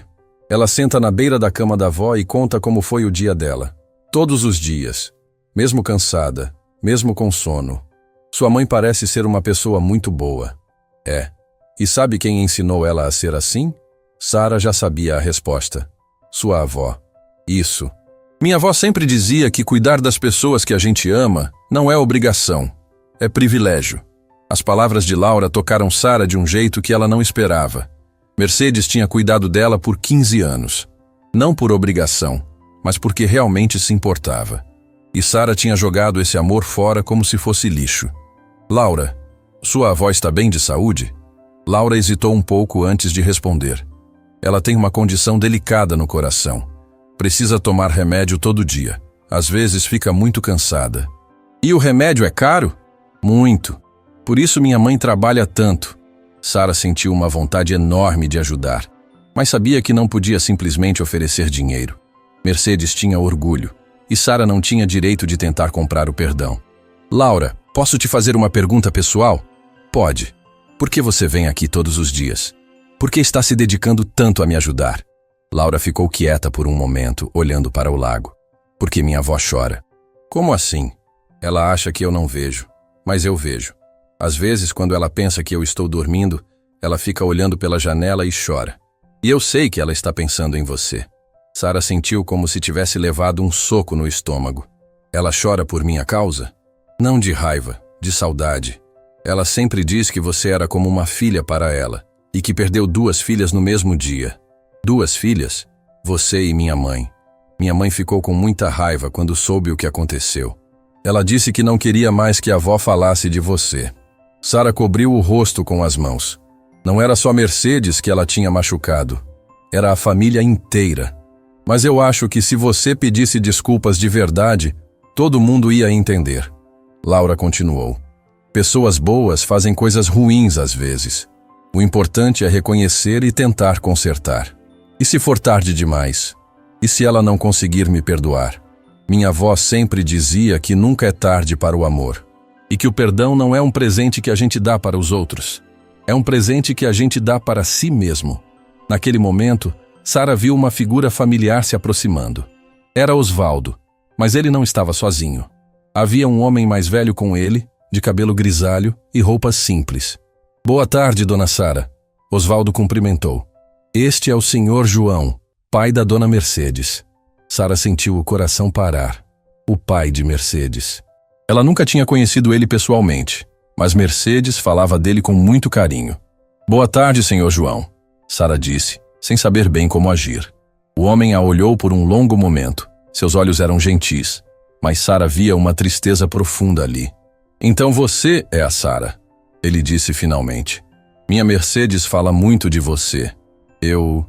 Ela senta na beira da cama da avó e conta como foi o dia dela. Todos os dias. Mesmo cansada, mesmo com sono. Sua mãe parece ser uma pessoa muito boa. E sabe quem ensinou ela a ser assim? Sara já sabia a resposta. Sua avó. Isso. Minha avó sempre dizia que cuidar das pessoas que a gente ama não é obrigação, é privilégio. As palavras de Laura tocaram Sara de um jeito que ela não esperava. Mercedes tinha cuidado dela por 15 anos. Não por obrigação, mas porque realmente se importava. E Sara tinha jogado esse amor fora como se fosse lixo. Laura, sua avó está bem de saúde? Laura hesitou um pouco antes de responder. Ela tem uma condição delicada no coração. Precisa tomar remédio todo dia. Às vezes fica muito cansada. E o remédio é caro? Muito. Por isso minha mãe trabalha tanto. Sara sentiu uma vontade enorme de ajudar, mas sabia que não podia simplesmente oferecer dinheiro. Mercedes tinha orgulho, e Sara não tinha direito de tentar comprar o perdão. Laura, posso te fazer uma pergunta pessoal? Pode. Por que você vem aqui todos os dias? Por que está se dedicando tanto a me ajudar? Laura ficou quieta por um momento, olhando para o lago. Porque minha avó chora. Como assim? Ela acha que eu não vejo, mas eu vejo. Às vezes, quando ela pensa que eu estou dormindo, ela fica olhando pela janela e chora. E eu sei que ela está pensando em você. Sara sentiu como se tivesse levado um soco no estômago. Ela chora por minha causa? Não de raiva, de saudade. Ela sempre diz que você era como uma filha para ela, e que perdeu 2 filhas no mesmo dia. 2 filhas? Você e minha mãe. Minha mãe ficou com muita raiva quando soube o que aconteceu. Ela disse que não queria mais que a avó falasse de você. Sara cobriu o rosto com as mãos. Não era só Mercedes que ela tinha machucado. Era a família inteira. Mas eu acho que se você pedisse desculpas de verdade, todo mundo ia entender. Laura continuou. Pessoas boas fazem coisas ruins às vezes. O importante é reconhecer e tentar consertar. E se for tarde demais? E se ela não conseguir me perdoar? Minha avó sempre dizia que nunca é tarde para o amor. E que o perdão não é um presente que a gente dá para os outros. É um presente que a gente dá para si mesmo. Naquele momento, Sara viu uma figura familiar se aproximando. Era Osvaldo, mas ele não estava sozinho. Havia um homem mais velho com ele, de cabelo grisalho e roupas simples. Boa tarde, dona Sara. Osvaldo cumprimentou. Este é o senhor João, pai da dona Mercedes. Sara sentiu o coração parar. O pai de Mercedes. Ela nunca tinha conhecido ele pessoalmente, mas Mercedes falava dele com muito carinho. Boa tarde, senhor João, Sara disse, sem saber bem como agir. O homem a olhou por um longo momento. Seus olhos eram gentis, mas Sara via uma tristeza profunda ali. Então você é a Sara, ele disse finalmente. Minha Mercedes fala muito de você. Eu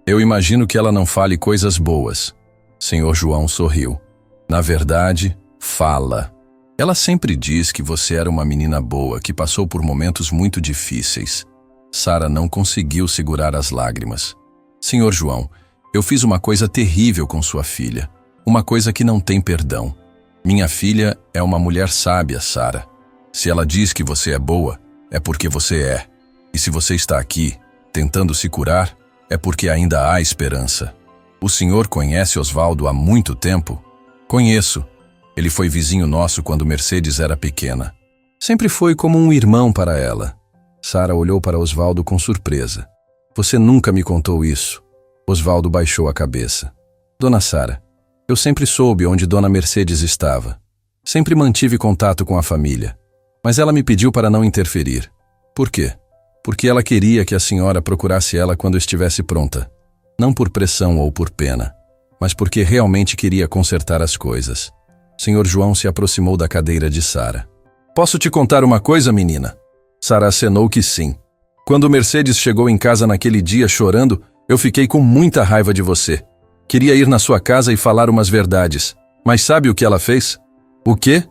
imagino que ela não fale coisas boas. Senhor João sorriu. Na verdade, fala. Ela sempre diz que você era uma menina boa, que passou por momentos muito difíceis. Sara não conseguiu segurar as lágrimas. Senhor João, eu fiz uma coisa terrível com sua filha. Uma coisa que não tem perdão. Minha filha é uma mulher sábia, Sara. Se ela diz que você é boa, é porque você é. E se você está aqui, tentando se curar, é porque ainda há esperança. O senhor conhece Osvaldo há muito tempo? Conheço. Ele foi vizinho nosso quando Mercedes era pequena. Sempre foi como um irmão para ela. Sara olhou para Osvaldo com surpresa. Você nunca me contou isso. Osvaldo baixou a cabeça. Dona Sara, eu sempre soube onde Dona Mercedes estava. Sempre mantive contato com a família. Mas ela me pediu para não interferir. Por quê? Porque ela queria que a senhora procurasse ela quando estivesse pronta. Não por pressão ou por pena, mas porque realmente queria consertar as coisas. Senhor João se aproximou da cadeira de Sara. Posso te contar uma coisa, menina? Sara acenou que sim. Quando Mercedes chegou em casa naquele dia chorando, eu fiquei com muita raiva de você. Queria ir na sua casa e falar umas verdades. Mas sabe o que ela fez? O quê?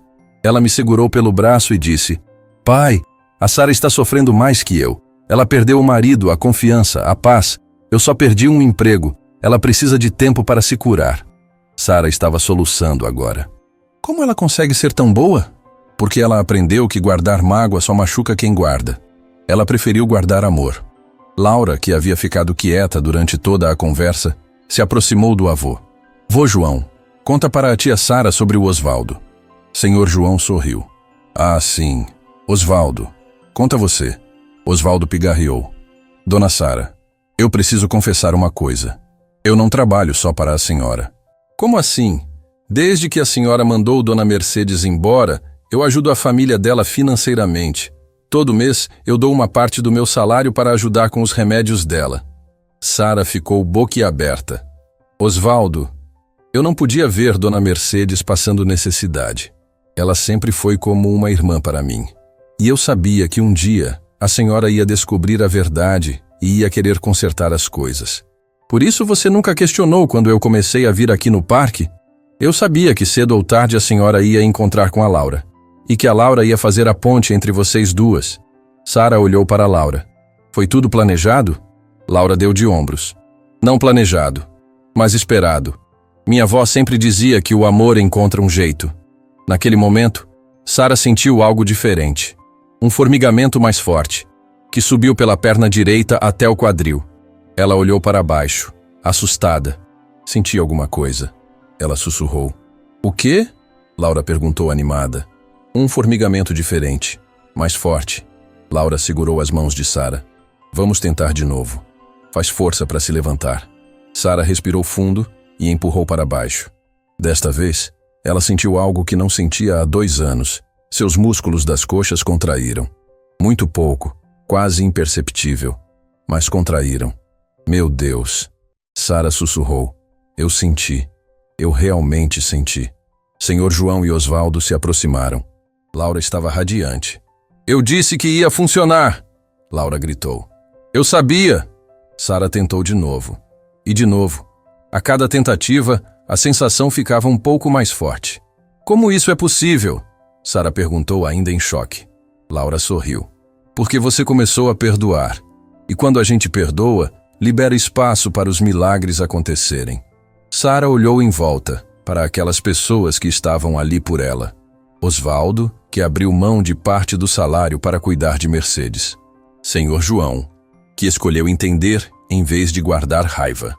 Ela me segurou pelo braço e disse: Pai, a Sara está sofrendo mais que eu. Ela perdeu o marido, a confiança, a paz. Eu só perdi um emprego. Ela precisa de tempo para se curar. Sara estava soluçando agora. Como ela consegue ser tão boa? Porque ela aprendeu que guardar mágoa só machuca quem guarda. Ela preferiu guardar amor. Laura, que havia ficado quieta durante toda a conversa, se aproximou do avô. Vô João, conta para a tia Sara sobre o Osvaldo. Senhor João sorriu. Ah, sim. Osvaldo. Conta você. Osvaldo pigarreou. Dona Sara, eu preciso confessar uma coisa. Eu não trabalho só para a senhora. Como assim? Desde que a senhora mandou Dona Mercedes embora, eu ajudo a família dela financeiramente. Todo mês eu dou uma parte do meu salário para ajudar com os remédios dela. Sara ficou boquiaberta. Osvaldo, eu não podia ver Dona Mercedes passando necessidade. Ela sempre foi como uma irmã para mim. E eu sabia que um dia a senhora ia descobrir a verdade e ia querer consertar as coisas. Por isso você nunca questionou quando eu comecei a vir aqui no parque? Eu sabia que cedo ou tarde a senhora ia encontrar com a Laura. E que a Laura ia fazer a ponte entre vocês duas. Sara olhou para Laura. Foi tudo planejado? Laura deu de ombros. Não planejado, mas esperado. Minha avó sempre dizia que o amor encontra um jeito. Naquele momento, Sara sentiu algo diferente. Um formigamento mais forte, que subiu pela perna direita até o quadril. Ela olhou para baixo, assustada. Senti alguma coisa. Ela sussurrou. O quê? Laura perguntou animada. Um formigamento diferente, mais forte. Laura segurou as mãos de Sara. Vamos tentar de novo. Faz força para se levantar. Sara respirou fundo e empurrou para baixo. Desta vez, ela sentiu algo que não sentia há 2 anos. Seus músculos das coxas contraíram. Muito pouco, quase imperceptível, mas contraíram. Meu Deus! Sara sussurrou. Eu senti. Eu realmente senti. Senhor João e Osvaldo se aproximaram. Laura estava radiante. Eu disse que ia funcionar! Laura gritou. Eu sabia! Sara tentou de novo. E de novo. A cada tentativa, a sensação ficava um pouco mais forte. Como isso é possível? Sara perguntou ainda em choque. Laura sorriu. Porque você começou a perdoar. E quando a gente perdoa, libera espaço para os milagres acontecerem. Sara olhou em volta, para aquelas pessoas que estavam ali por ela. Osvaldo, que abriu mão de parte do salário para cuidar de Mercedes. Senhor João, que escolheu entender em vez de guardar raiva.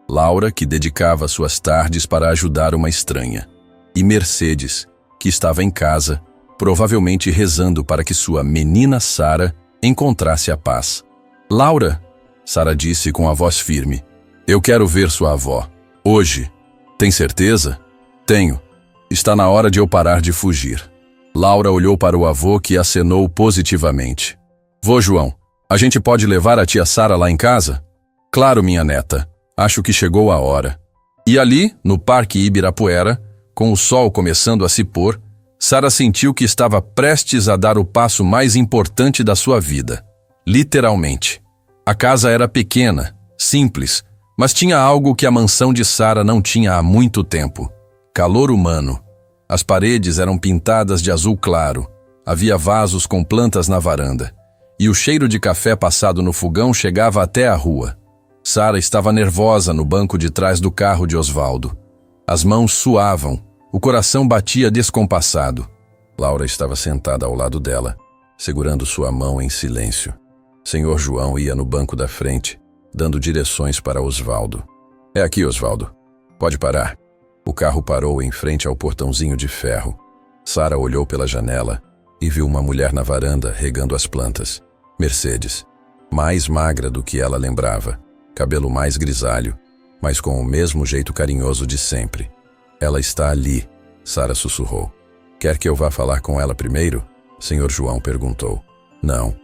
Laura, que dedicava suas tardes para ajudar uma estranha. E Mercedes, que estava em casa, provavelmente rezando para que sua menina Sara encontrasse a paz. Laura, Sara disse com a voz firme, eu quero ver sua avó. Hoje. Tem certeza? Tenho. Está na hora de eu parar de fugir. Laura olhou para o avô, que acenou positivamente. Vô João, a gente pode levar a tia Sara lá em casa? Claro, minha neta. Acho que chegou a hora. E ali, no Parque Ibirapuera, com o sol começando a se pôr, Sara sentiu que estava prestes a dar o passo mais importante da sua vida. Literalmente. A casa era pequena, simples, mas tinha algo que a mansão de Sara não tinha há muito tempo. Calor humano. As paredes eram pintadas de azul claro. Havia vasos com plantas na varanda. E o cheiro de café passado no fogão chegava até a rua. Sara estava nervosa no banco de trás do carro de Osvaldo. As mãos suavam, o coração batia descompassado. Laura estava sentada ao lado dela, segurando sua mão em silêncio. Senhor João ia no banco da frente, dando direções para Osvaldo. É aqui, Osvaldo. Pode parar. O carro parou em frente ao portãozinho de ferro. Sara olhou pela janela e viu uma mulher na varanda regando as plantas. Mercedes, mais magra do que ela lembrava. Cabelo mais grisalho, mas com o mesmo jeito carinhoso de sempre. Ela está ali, Sara sussurrou. Quer que eu vá falar com ela primeiro? Senhor João perguntou. Não.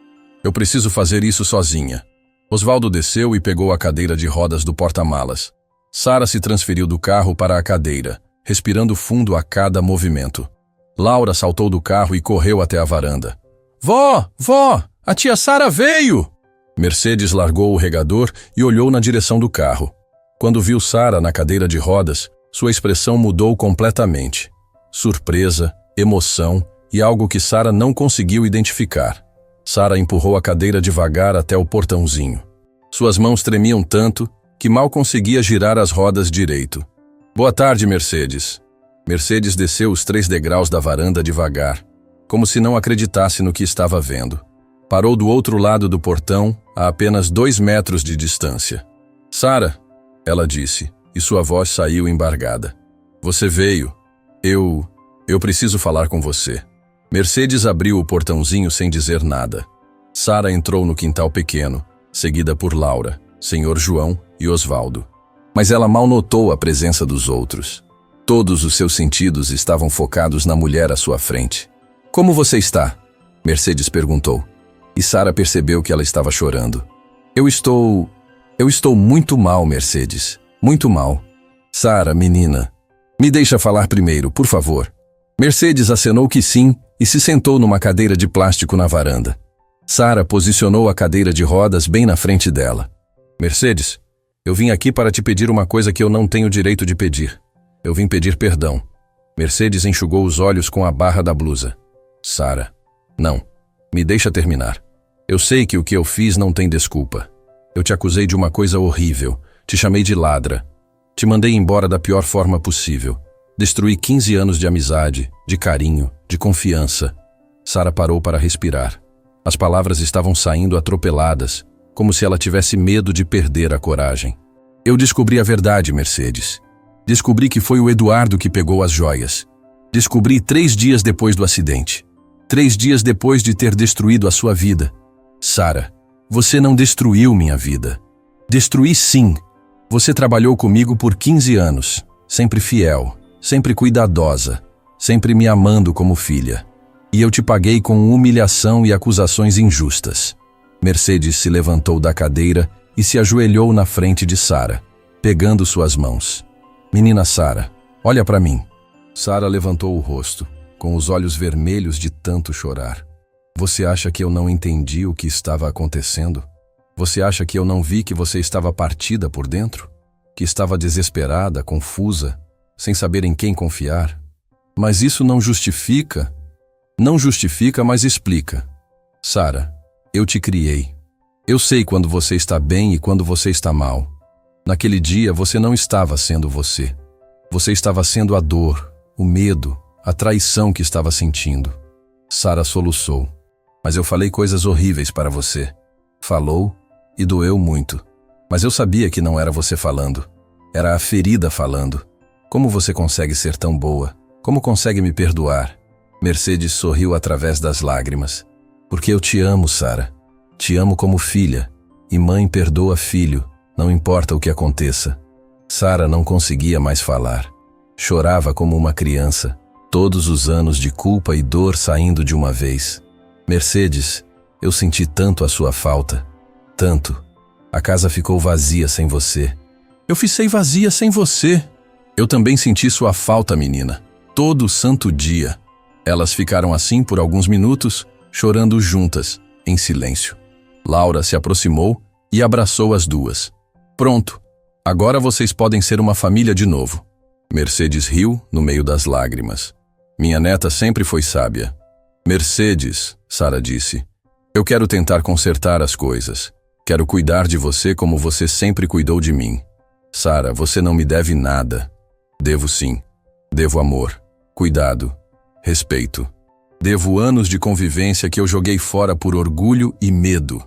Eu preciso fazer isso sozinha. Osvaldo desceu e pegou a cadeira de rodas do porta-malas. Sara se transferiu do carro para a cadeira, respirando fundo a cada movimento. Laura saltou do carro e correu até a varanda. Vó! Vó! A tia Sara veio! Mercedes largou o regador e olhou na direção do carro. Quando viu Sara na cadeira de rodas, sua expressão mudou completamente. Surpresa, emoção e algo que Sara não conseguiu identificar. Sara empurrou a cadeira devagar até o portãozinho. Suas mãos tremiam tanto que mal conseguia girar as rodas direito. Boa tarde, Mercedes. Mercedes desceu os 3 degraus da varanda devagar, como se não acreditasse no que estava vendo. Parou do outro lado do portão, a apenas 2 metros de distância. Sara, ela disse, e sua voz saiu embargada. Você veio. Eu preciso falar com você. Mercedes abriu o portãozinho sem dizer nada. Sara entrou no quintal pequeno, seguida por Laura, Senhor João e Osvaldo. Mas ela mal notou a presença dos outros. Todos os seus sentidos estavam focados na mulher à sua frente. Como você está? Mercedes perguntou. E Sara percebeu que ela estava chorando. Eu estou muito mal, Mercedes. Muito mal. Sara, menina, me deixa falar primeiro, por favor. Mercedes acenou que sim e se sentou numa cadeira de plástico na varanda. Sara posicionou a cadeira de rodas bem na frente dela. Mercedes, eu vim aqui para te pedir uma coisa que eu não tenho direito de pedir. Eu vim pedir perdão. Mercedes enxugou os olhos com a barra da blusa. Sara, não. Me deixa terminar. Eu sei que o que eu fiz não tem desculpa. Eu te acusei de uma coisa horrível. Te chamei de ladra. Te mandei embora da pior forma possível. Destruí 15 anos de amizade, de carinho, de confiança. Sara parou para respirar. As palavras estavam saindo atropeladas, como se ela tivesse medo de perder a coragem. Eu descobri a verdade, Mercedes. Descobri que foi o Eduardo que pegou as joias. Descobri 3 dias depois do acidente. 3 dias depois de ter destruído a sua vida. Sara, você não destruiu minha vida. Destruí sim. Você trabalhou comigo por 15 anos, sempre fiel, sempre cuidadosa, sempre me amando como filha. E eu te paguei com humilhação e acusações injustas. Mercedes se levantou da cadeira e se ajoelhou na frente de Sara, pegando suas mãos. Menina Sara, olha para mim. Sara levantou o rosto, com os olhos vermelhos de tanto chorar. Você acha que eu não entendi o que estava acontecendo? Você acha que eu não vi que você estava partida por dentro? Que estava desesperada, confusa, sem saber em quem confiar? Mas isso não justifica. Não justifica, mas explica. Sara, eu te criei. Eu sei quando você está bem e quando você está mal. Naquele dia você não estava sendo você. Você estava sendo a dor, o medo, a traição que estava sentindo. Sara soluçou. Mas eu falei coisas horríveis para você. Falou e doeu muito. Mas eu sabia que não era você falando. Era a ferida falando. Como você consegue ser tão boa? Como consegue me perdoar? Mercedes sorriu através das lágrimas. Porque eu te amo, Sara. Te amo como filha. E mãe perdoa filho, não importa o que aconteça. Sara não conseguia mais falar. Chorava como uma criança, todos os anos de culpa e dor saindo de uma vez. Mercedes, eu senti tanto a sua falta. Tanto. A casa ficou vazia sem você. Eu fiquei vazia sem você. Eu também senti sua falta, menina. Todo santo dia. Elas ficaram assim por alguns minutos, chorando juntas, em silêncio. Laura se aproximou e abraçou as duas. Pronto. Agora vocês podem ser uma família de novo. Mercedes riu no meio das lágrimas. Minha neta sempre foi sábia. Mercedes, Sara disse, eu quero tentar consertar as coisas. Quero cuidar de você como você sempre cuidou de mim. Sara, você não me deve nada. Devo sim. Devo amor, cuidado, respeito. Devo anos de convivência que eu joguei fora por orgulho e medo.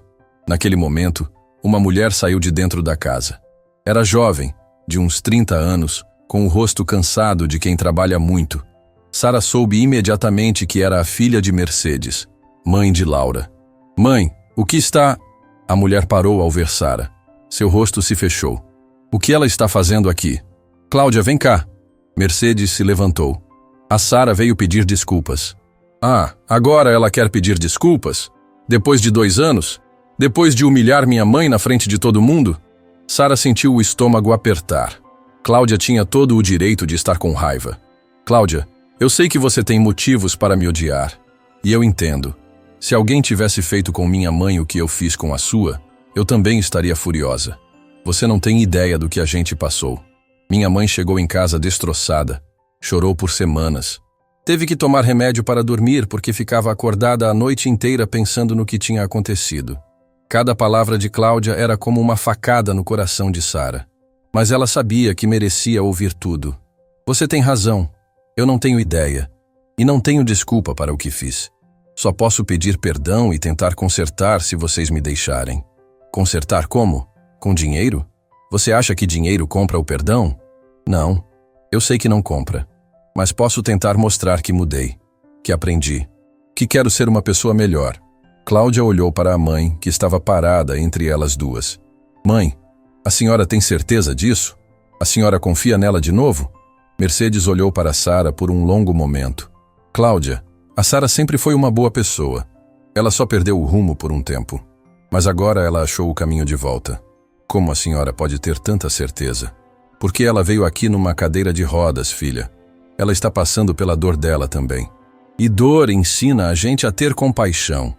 Naquele momento, uma mulher saiu de dentro da casa. Era jovem, de uns 30 anos, com o rosto cansado de quem trabalha muito. Sara soube imediatamente que era a filha de Mercedes, mãe de Laura. Mãe, o que está... A mulher parou ao ver Sara. Seu rosto se fechou. O que ela está fazendo aqui? Cláudia, vem cá. Mercedes se levantou. A Sara veio pedir desculpas. Ah, agora ela quer pedir desculpas? Depois de 2 anos? Depois de humilhar minha mãe na frente de todo mundo? Sara sentiu o estômago apertar. Cláudia tinha todo o direito de estar com raiva. Cláudia, eu sei que você tem motivos para me odiar. E eu entendo. Se alguém tivesse feito com minha mãe o que eu fiz com a sua, eu também estaria furiosa. Você não tem ideia do que a gente passou. Minha mãe chegou em casa destroçada. Chorou por semanas. Teve que tomar remédio para dormir porque ficava acordada a noite inteira pensando no que tinha acontecido. Cada palavra de Cláudia era como uma facada no coração de Sara. Mas ela sabia que merecia ouvir tudo. Você tem razão. Eu não tenho ideia. E não tenho desculpa para o que fiz. Só posso pedir perdão e tentar consertar se vocês me deixarem. Consertar como? Com dinheiro? Você acha que dinheiro compra o perdão? Não. Eu sei que não compra. Mas posso tentar mostrar que mudei. Que aprendi. Que quero ser uma pessoa melhor. Cláudia olhou para a mãe, que estava parada entre elas duas. Mãe, a senhora tem certeza disso? A senhora confia nela de novo? Mercedes olhou para Sara por um longo momento. Cláudia, a Sara sempre foi uma boa pessoa. Ela só perdeu o rumo por um tempo. Mas agora ela achou o caminho de volta. Como a senhora pode ter tanta certeza? Porque ela veio aqui numa cadeira de rodas, filha. Ela está passando pela dor dela também. E dor ensina a gente a ter compaixão.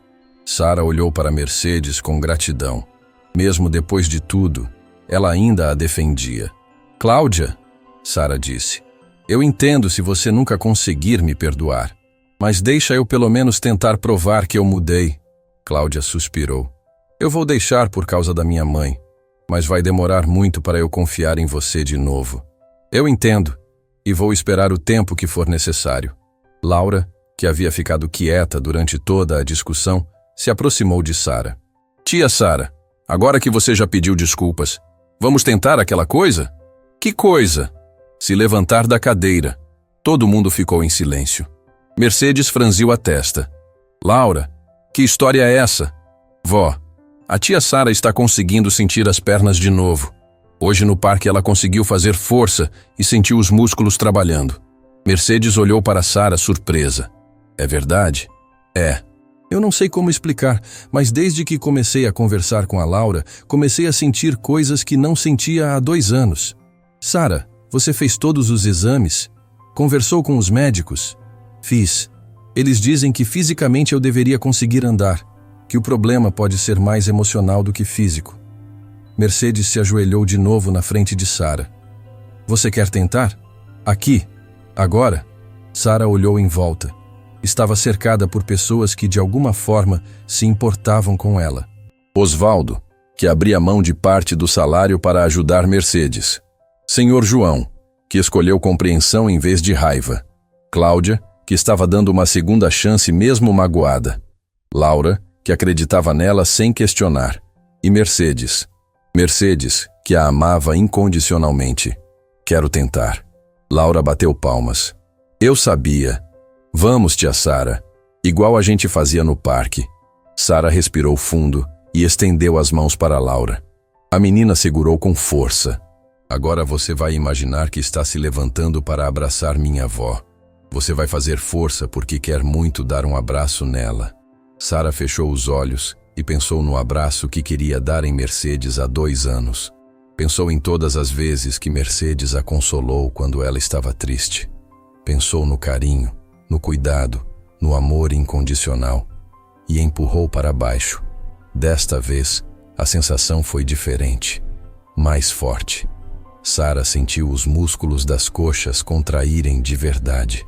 Sara olhou para Mercedes com gratidão. Mesmo depois de tudo, ela ainda a defendia. Cláudia, Sara disse, eu entendo se você nunca conseguir me perdoar. Mas deixa eu pelo menos tentar provar que eu mudei. Cláudia suspirou. Eu vou deixar por causa da minha mãe. Mas vai demorar muito para eu confiar em você de novo. Eu entendo. E vou esperar o tempo que for necessário. Laura, que havia ficado quieta durante toda a discussão, se aproximou de Sara. Tia Sara, agora que você já pediu desculpas, vamos tentar aquela coisa? Que coisa? Se levantar da cadeira. Todo mundo ficou em silêncio. Mercedes franziu a testa. Laura, que história é essa? Vó, a tia Sara está conseguindo sentir as pernas de novo. Hoje no parque ela conseguiu fazer força e sentiu os músculos trabalhando. Mercedes olhou para Sara surpresa. É verdade? É. Eu não sei como explicar, mas desde que comecei a conversar com a Laura, comecei a sentir coisas que não sentia há 2 anos. Sara, você fez todos os exames? Conversou com os médicos? Fiz. Eles dizem que fisicamente eu deveria conseguir andar, que o problema pode ser mais emocional do que físico. Mercedes se ajoelhou de novo na frente de Sara. Você quer tentar? Aqui? Agora? Sara olhou em volta. Estava cercada por pessoas que de alguma forma se importavam com ela. Osvaldo, que abria mão de parte do salário para ajudar Mercedes. Senhor João, que escolheu compreensão em vez de raiva. Cláudia, que estava dando uma segunda chance mesmo magoada. Laura, que acreditava nela sem questionar. E Mercedes. Mercedes, que a amava incondicionalmente. Quero tentar. Laura bateu palmas. Eu sabia. Vamos, tia Sara. Igual a gente fazia no parque. Sara respirou fundo e estendeu as mãos para Laura. A menina segurou com força. Agora você vai imaginar que está se levantando para abraçar minha avó. Você vai fazer força porque quer muito dar um abraço nela. Sara fechou os olhos e pensou no abraço que queria dar em Mercedes há 2 anos. Pensou em todas as vezes que Mercedes a consolou quando ela estava triste. Pensou no carinho, no cuidado, no amor incondicional e empurrou para baixo. Desta vez, a sensação foi diferente, mais forte. Sara sentiu os músculos das coxas contraírem de verdade.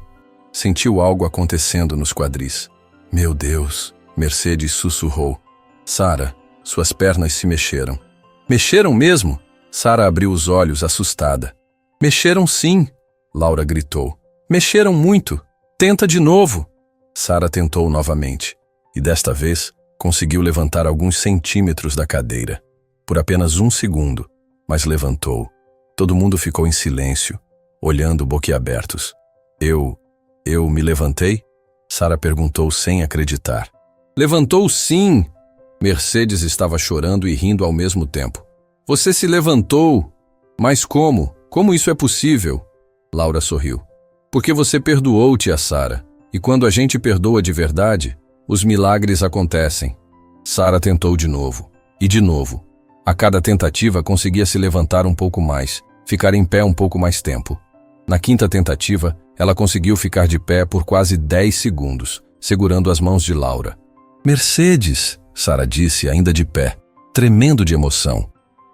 Sentiu algo acontecendo nos quadris. Meu Deus, Mercedes sussurrou. Sara, suas pernas se mexeram. Mexeram mesmo? Sara abriu os olhos assustada. Mexeram sim, Laura gritou. Mexeram muito. Tenta de novo. Sara tentou novamente. E desta vez, conseguiu levantar alguns centímetros da cadeira. Por apenas 1 segundo, mas levantou. Todo mundo ficou em silêncio, olhando boquiabertos. Eu me levantei? Sara perguntou sem acreditar. Levantou sim! Mercedes estava chorando e rindo ao mesmo tempo. Você se levantou! Mas como? Como isso é possível? Laura sorriu. Porque você perdoou, tia Sara. E quando a gente perdoa de verdade, os milagres acontecem. Sara tentou de novo. E de novo. A cada tentativa conseguia se levantar um pouco mais, ficar em pé um pouco mais tempo. Na 5ª tentativa, ela conseguiu ficar de pé por quase 10 segundos, segurando as mãos de Laura. Mercedes, Sara disse, ainda de pé, tremendo de emoção.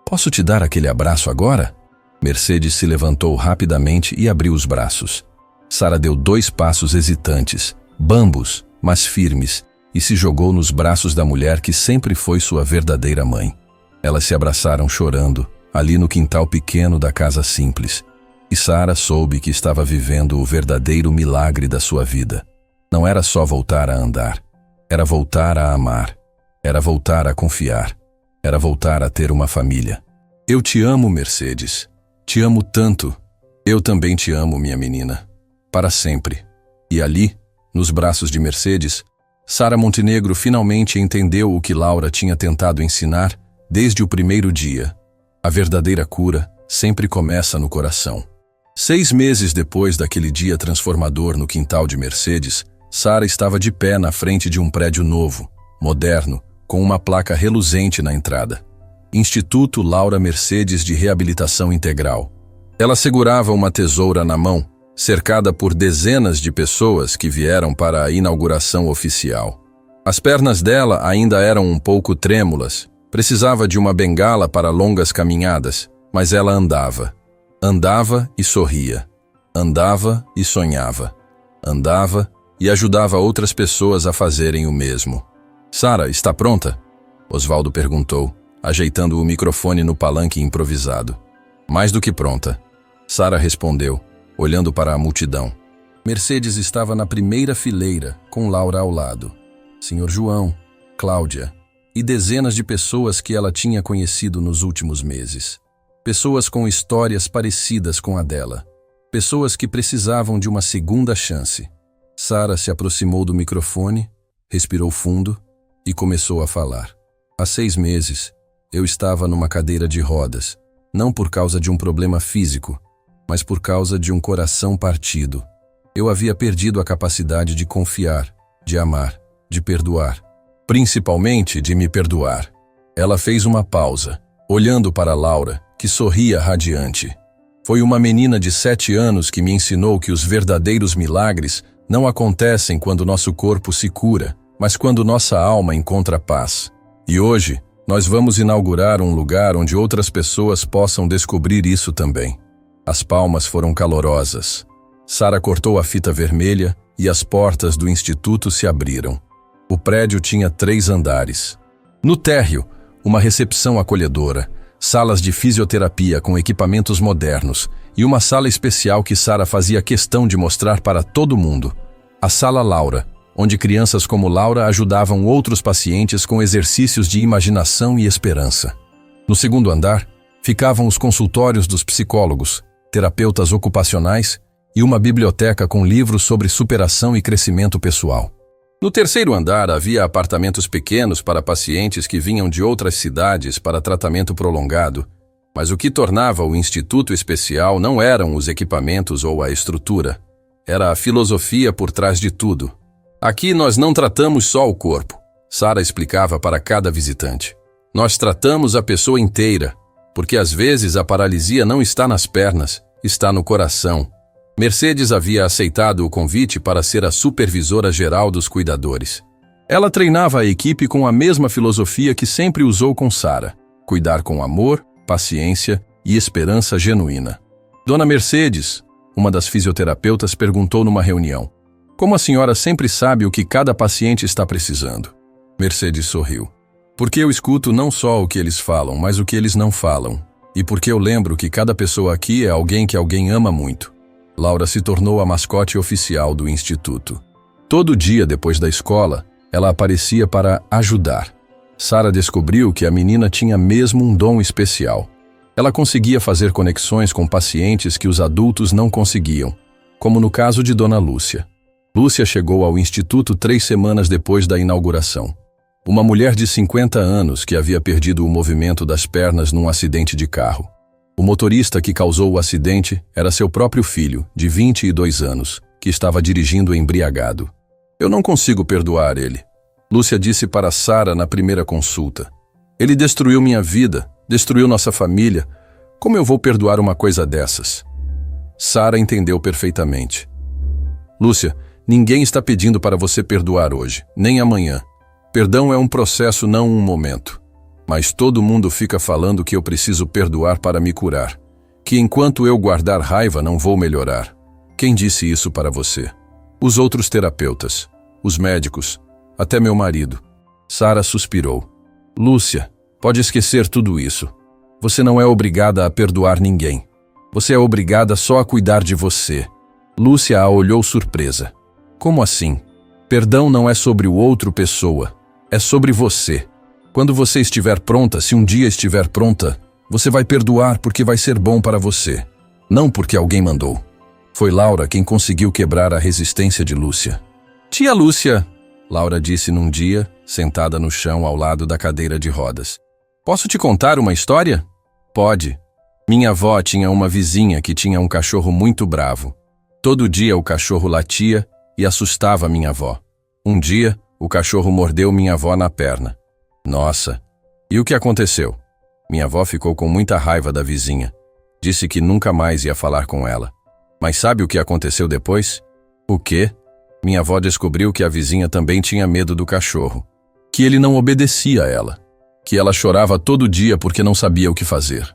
Posso te dar aquele abraço agora? Mercedes se levantou rapidamente e abriu os braços. Sara deu 2 passos hesitantes, bambos, mas firmes, e se jogou nos braços da mulher que sempre foi sua verdadeira mãe. Elas se abraçaram chorando, ali no quintal pequeno da casa simples. E Sara soube que estava vivendo o verdadeiro milagre da sua vida. Não era só voltar a andar. Era voltar a amar. Era voltar a confiar. Era voltar a ter uma família. Eu te amo, Mercedes. Te amo tanto. Eu também te amo, minha menina. Para sempre. E ali, nos braços de Mercedes, Sara Montenegro finalmente entendeu o que Laura tinha tentado ensinar desde o primeiro dia. A verdadeira cura sempre começa no coração. 6 meses depois daquele dia transformador no quintal de Mercedes, Sara estava de pé na frente de um prédio novo, moderno, com uma placa reluzente na entrada. Instituto Laura Mercedes de Reabilitação Integral. Ela segurava uma tesoura na mão, cercada por dezenas de pessoas que vieram para a inauguração oficial. As pernas dela ainda eram um pouco trêmulas, precisava de uma bengala para longas caminhadas, mas ela andava. Andava e sorria. Andava e sonhava. Andava e ajudava outras pessoas a fazerem o mesmo. Sara, está pronta? Osvaldo perguntou, ajeitando o microfone no palanque improvisado. Mais do que pronta. Sara respondeu, olhando para a multidão. Mercedes estava na primeira fileira, com Laura ao lado. Senhor João, Cláudia e dezenas de pessoas que ela tinha conhecido nos últimos meses. Pessoas com histórias parecidas com a dela. Pessoas que precisavam de uma segunda chance. Sara se aproximou do microfone, respirou fundo e começou a falar. Há 6 meses, eu estava numa cadeira de rodas, não por causa de um problema físico, mas por causa de um coração partido. Eu havia perdido a capacidade de confiar, de amar, de perdoar. Principalmente de me perdoar. Ela fez uma pausa, olhando para Laura, que sorria radiante. Foi uma menina de 7 anos que me ensinou que os verdadeiros milagres não acontecem quando nosso corpo se cura, mas quando nossa alma encontra paz. E hoje, nós vamos inaugurar um lugar onde outras pessoas possam descobrir isso também. As palmas foram calorosas. Sara cortou a fita vermelha e as portas do instituto se abriram. O prédio tinha 3 andares. No térreo, uma recepção acolhedora, salas de fisioterapia com equipamentos modernos e uma sala especial que Sara fazia questão de mostrar para todo mundo. A Sala Laura, onde crianças como Laura ajudavam outros pacientes com exercícios de imaginação e esperança. No 2º andar, ficavam os consultórios dos psicólogos, terapeutas ocupacionais e uma biblioteca com livros sobre superação e crescimento pessoal. No 3º andar havia apartamentos pequenos para pacientes que vinham de outras cidades para tratamento prolongado Mas o que tornava o instituto especial não eram os equipamentos ou a estrutura. Era a filosofia por trás de tudo. Aqui nós não tratamos só o corpo, Sara explicava para cada visitante. Nós tratamos a pessoa inteira, porque às vezes a paralisia não está nas pernas, está no coração. Mercedes havia aceitado o convite para ser a supervisora geral dos cuidadores. Ela treinava a equipe com a mesma filosofia que sempre usou com Sara: cuidar com amor, paciência e esperança genuína. Dona Mercedes, uma das fisioterapeutas, perguntou numa reunião: como a senhora sempre sabe o que cada paciente está precisando? Mercedes sorriu. Porque eu escuto não só o que eles falam, mas o que eles não falam. E porque eu lembro que cada pessoa aqui é alguém que alguém ama muito. Laura se tornou a mascote oficial do instituto. Todo dia depois da escola, ela aparecia para ajudar. Sara descobriu que a menina tinha mesmo um dom especial. Ela conseguia fazer conexões com pacientes que os adultos não conseguiam, como no caso de Dona Lúcia. Lúcia chegou ao instituto 3 semanas depois da inauguração. Uma mulher de 50 anos que havia perdido o movimento das pernas num acidente de carro. O motorista que causou o acidente era seu próprio filho, de 22 anos, que estava dirigindo embriagado. Eu não consigo perdoar ele, Lúcia disse para Sara na primeira consulta. Ele destruiu minha vida, destruiu nossa família. Como eu vou perdoar uma coisa dessas? Sara entendeu perfeitamente. Lúcia, ninguém está pedindo para você perdoar hoje, nem amanhã. Perdão é um processo, não um momento. Mas todo mundo fica falando que eu preciso perdoar para me curar. Que enquanto eu guardar raiva não vou melhorar. Quem disse isso para você? Os outros terapeutas, os médicos, até meu marido. Sara suspirou. Lúcia, pode esquecer tudo isso. Você não é obrigada a perdoar ninguém. Você é obrigada só a cuidar de você. Lúcia a olhou surpresa. Como assim? Perdão não é sobre o outro pessoa. É sobre você. Quando você estiver pronta, se um dia estiver pronta, você vai perdoar porque vai ser bom para você. Não porque alguém mandou. Foi Laura quem conseguiu quebrar a resistência de Lúcia. Tia Lúcia, Laura disse num dia, sentada no chão ao lado da cadeira de rodas. Posso te contar uma história? Pode. Minha avó tinha uma vizinha que tinha um cachorro muito bravo. Todo dia o cachorro latia e assustava minha avó. Um dia, o cachorro mordeu minha avó na perna. Nossa! E o que aconteceu? Minha avó ficou com muita raiva da vizinha. Disse que nunca mais ia falar com ela. Mas sabe o que aconteceu depois? O quê? Minha avó descobriu que a vizinha também tinha medo do cachorro. Que ele não obedecia a ela. Que ela chorava todo dia porque não sabia o que fazer.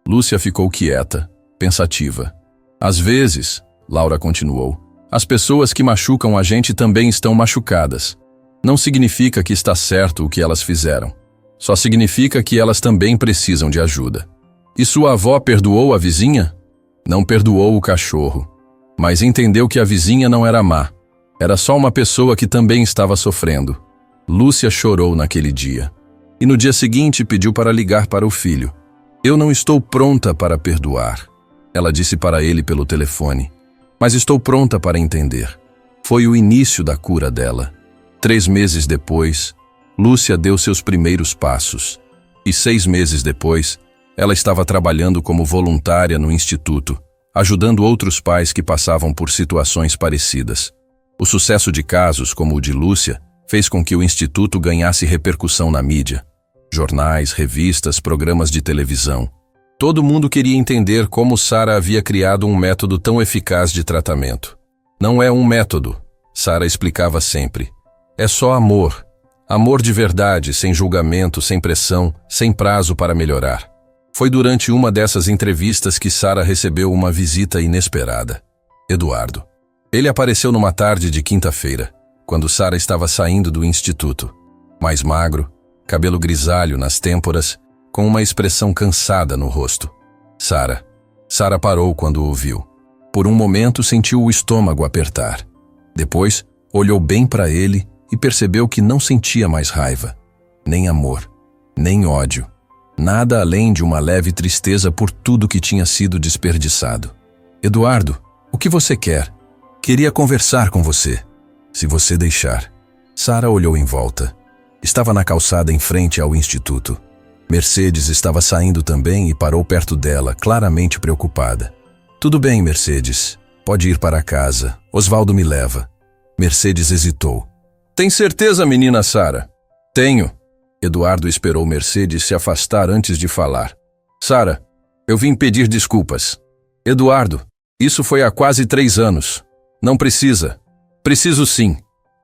Lúcia ficou quieta, pensativa. Às vezes, Laura continuou, as pessoas que machucam a gente também estão machucadas. Não significa que está certo o que elas fizeram. Só significa que elas também precisam de ajuda. E sua avó perdoou a vizinha? Não perdoou o cachorro, mas entendeu que a vizinha não era má. Era só uma pessoa que também estava sofrendo. Lúcia chorou naquele dia. E no dia seguinte pediu para ligar para o filho. Eu não estou pronta para perdoar, ela disse para ele pelo telefone. Mas estou pronta para entender. Foi o início da cura dela. 3 meses depois, Lúcia deu seus primeiros passos. E 6 meses depois, ela estava trabalhando como voluntária no instituto, ajudando outros pais que passavam por situações parecidas. O sucesso de casos como o de Lúcia fez com que o instituto ganhasse repercussão na mídia. Jornais, revistas, programas de televisão. Todo mundo queria entender como Sara havia criado um método tão eficaz de tratamento. Não é um método, Sara explicava sempre. É só amor. Amor de verdade, sem julgamento, sem pressão, sem prazo para melhorar. Foi durante uma dessas entrevistas que Sara recebeu uma visita inesperada. Eduardo. Ele apareceu numa tarde de quinta-feira, quando Sara estava saindo do instituto. Mais magro, cabelo grisalho nas têmporas, com uma expressão cansada no rosto. Sara parou quando o viu. Por um momento sentiu o estômago apertar. Depois, olhou bem para ele e percebeu que não sentia mais raiva, nem amor, nem ódio. Nada além de uma leve tristeza por tudo que tinha sido desperdiçado. Eduardo, o que você quer? Queria conversar com você, se você deixar. Sara olhou em volta. Estava na calçada em frente ao instituto. Mercedes estava saindo também e parou perto dela, claramente preocupada. Tudo bem, Mercedes. Pode ir para casa. Osvaldo me leva. Mercedes hesitou. Tem certeza, menina Sara? Tenho. Eduardo esperou Mercedes se afastar antes de falar. Sara, eu vim pedir desculpas. Eduardo, isso foi há quase 3 anos. Não precisa. Preciso sim.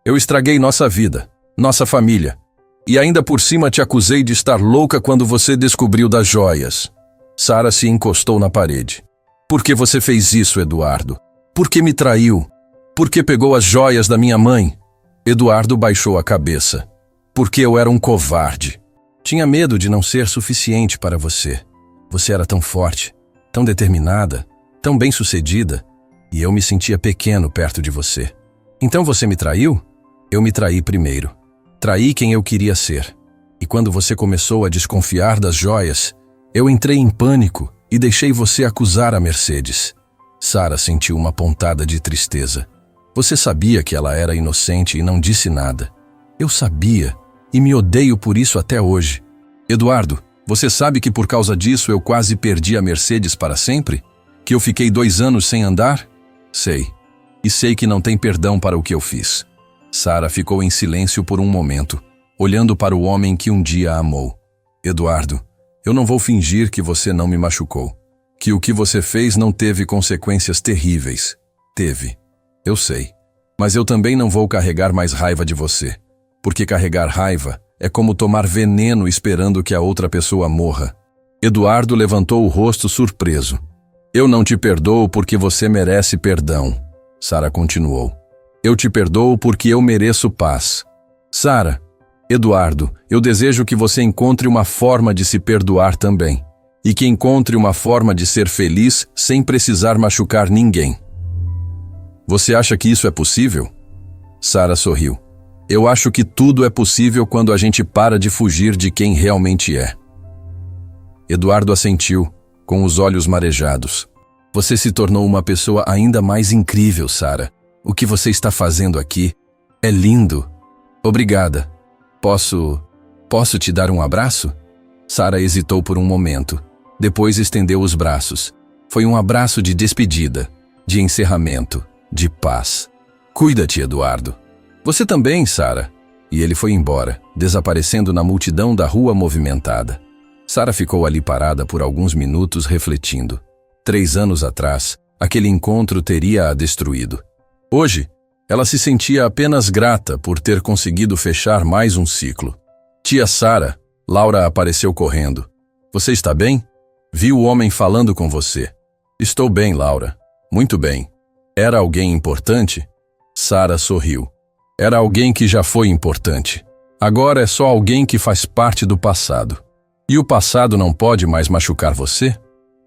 Eu estraguei nossa vida, nossa família. E ainda por cima te acusei de estar louca quando você descobriu das joias. Sara se encostou na parede. Por que você fez isso, Eduardo? Por que me traiu? Por que pegou as joias da minha mãe? Eduardo baixou a cabeça. Porque eu era um covarde. Tinha medo de não ser suficiente para você. Você era tão forte, tão determinada, tão bem-sucedida, e eu me sentia pequeno perto de você. Então você me traiu? Eu me traí primeiro. Traí quem eu queria ser. E quando você começou a desconfiar das joias, eu entrei em pânico e deixei você acusar a Mercedes. Sara sentiu uma pontada de tristeza. Você sabia que ela era inocente e não disse nada. Eu sabia, e me odeio por isso até hoje. Eduardo, você sabe que por causa disso eu quase perdi a Mercedes para sempre? Que eu fiquei 2 anos sem andar? Sei. E sei que não tem perdão para o que eu fiz. Sara ficou em silêncio por um momento, olhando para o homem que um dia a amou. Eduardo, eu não vou fingir que você não me machucou. Que o que você fez não teve consequências terríveis. Teve. Eu sei. Mas eu também não vou carregar mais raiva de você. Porque carregar raiva é como tomar veneno esperando que a outra pessoa morra. Eduardo levantou o rosto surpreso. Eu não te perdoo porque você merece perdão. Sara continuou. Eu te perdoo porque eu mereço paz. Sara, Eduardo, eu desejo que você encontre uma forma de se perdoar também. E que encontre uma forma de ser feliz sem precisar machucar ninguém. Você acha que isso é possível? Sara sorriu. Eu acho que tudo é possível quando a gente para de fugir de quem realmente é. Eduardo assentiu, com os olhos marejados. Você se tornou uma pessoa ainda mais incrível, Sara. O que você está fazendo aqui é lindo. Obrigada. Posso te dar um abraço? Sara hesitou por um momento. Depois estendeu os braços. Foi um abraço de despedida, de encerramento, de paz. Cuida-te, Eduardo. Você também, Sara. E ele foi embora, desaparecendo na multidão da rua movimentada. Sara ficou ali parada por alguns minutos refletindo. 3 anos atrás, aquele encontro teria a destruído. Hoje, ela se sentia apenas grata por ter conseguido fechar mais um ciclo. Tia Sara, Laura apareceu correndo. Você está bem? Vi o homem falando com você. Estou bem, Laura. Muito bem. Era alguém importante? Sara sorriu. Era alguém que já foi importante. Agora é só alguém que faz parte do passado. E o passado não pode mais machucar você?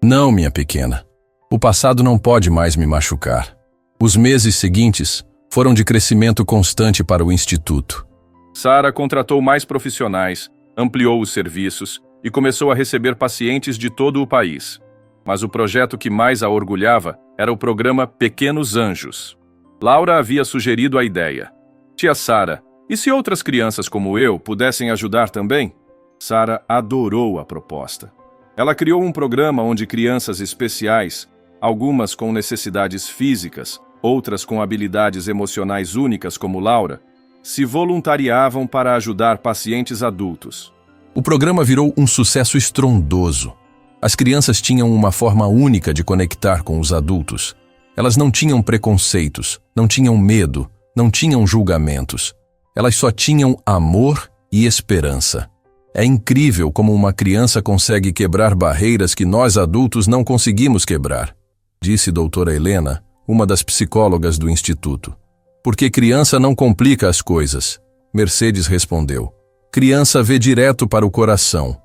Não, minha pequena. O passado não pode mais me machucar. Os meses seguintes foram de crescimento constante para o Instituto. Sara contratou mais profissionais, ampliou os serviços e começou a receber pacientes de todo o país. Mas o projeto que mais a orgulhava era o programa Pequenos Anjos. Laura havia sugerido a ideia. Tia Sara, e se outras crianças como eu pudessem ajudar também? Sara adorou a proposta. Ela criou um programa onde crianças especiais, algumas com necessidades físicas, outras com habilidades emocionais únicas como Laura, se voluntariavam para ajudar pacientes adultos. O programa virou um sucesso estrondoso. As crianças tinham uma forma única de conectar com os adultos. Elas não tinham preconceitos, não tinham medo, não tinham julgamentos. Elas só tinham amor e esperança. É incrível como uma criança consegue quebrar barreiras que nós adultos não conseguimos quebrar, disse doutora Helena, uma das psicólogas do Instituto. Porque criança não complica as coisas, Mercedes respondeu. Criança vê direto para o coração.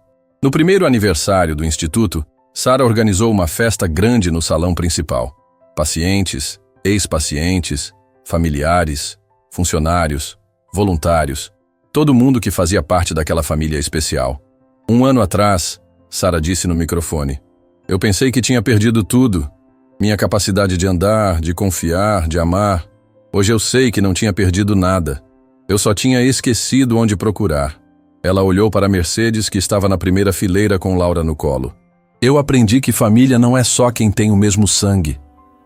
No primeiro aniversário do Instituto, Sara organizou uma festa grande no salão principal. Pacientes, ex-pacientes, familiares, funcionários, voluntários, todo mundo que fazia parte daquela família especial. 1 ano atrás, Sara disse no microfone, eu pensei que tinha perdido tudo. Minha capacidade de andar, de confiar, de amar. Hoje eu sei que não tinha perdido nada. Eu só tinha esquecido onde procurar. Ela olhou para Mercedes, que estava na primeira fileira com Laura no colo. Eu aprendi que família não é só quem tem o mesmo sangue.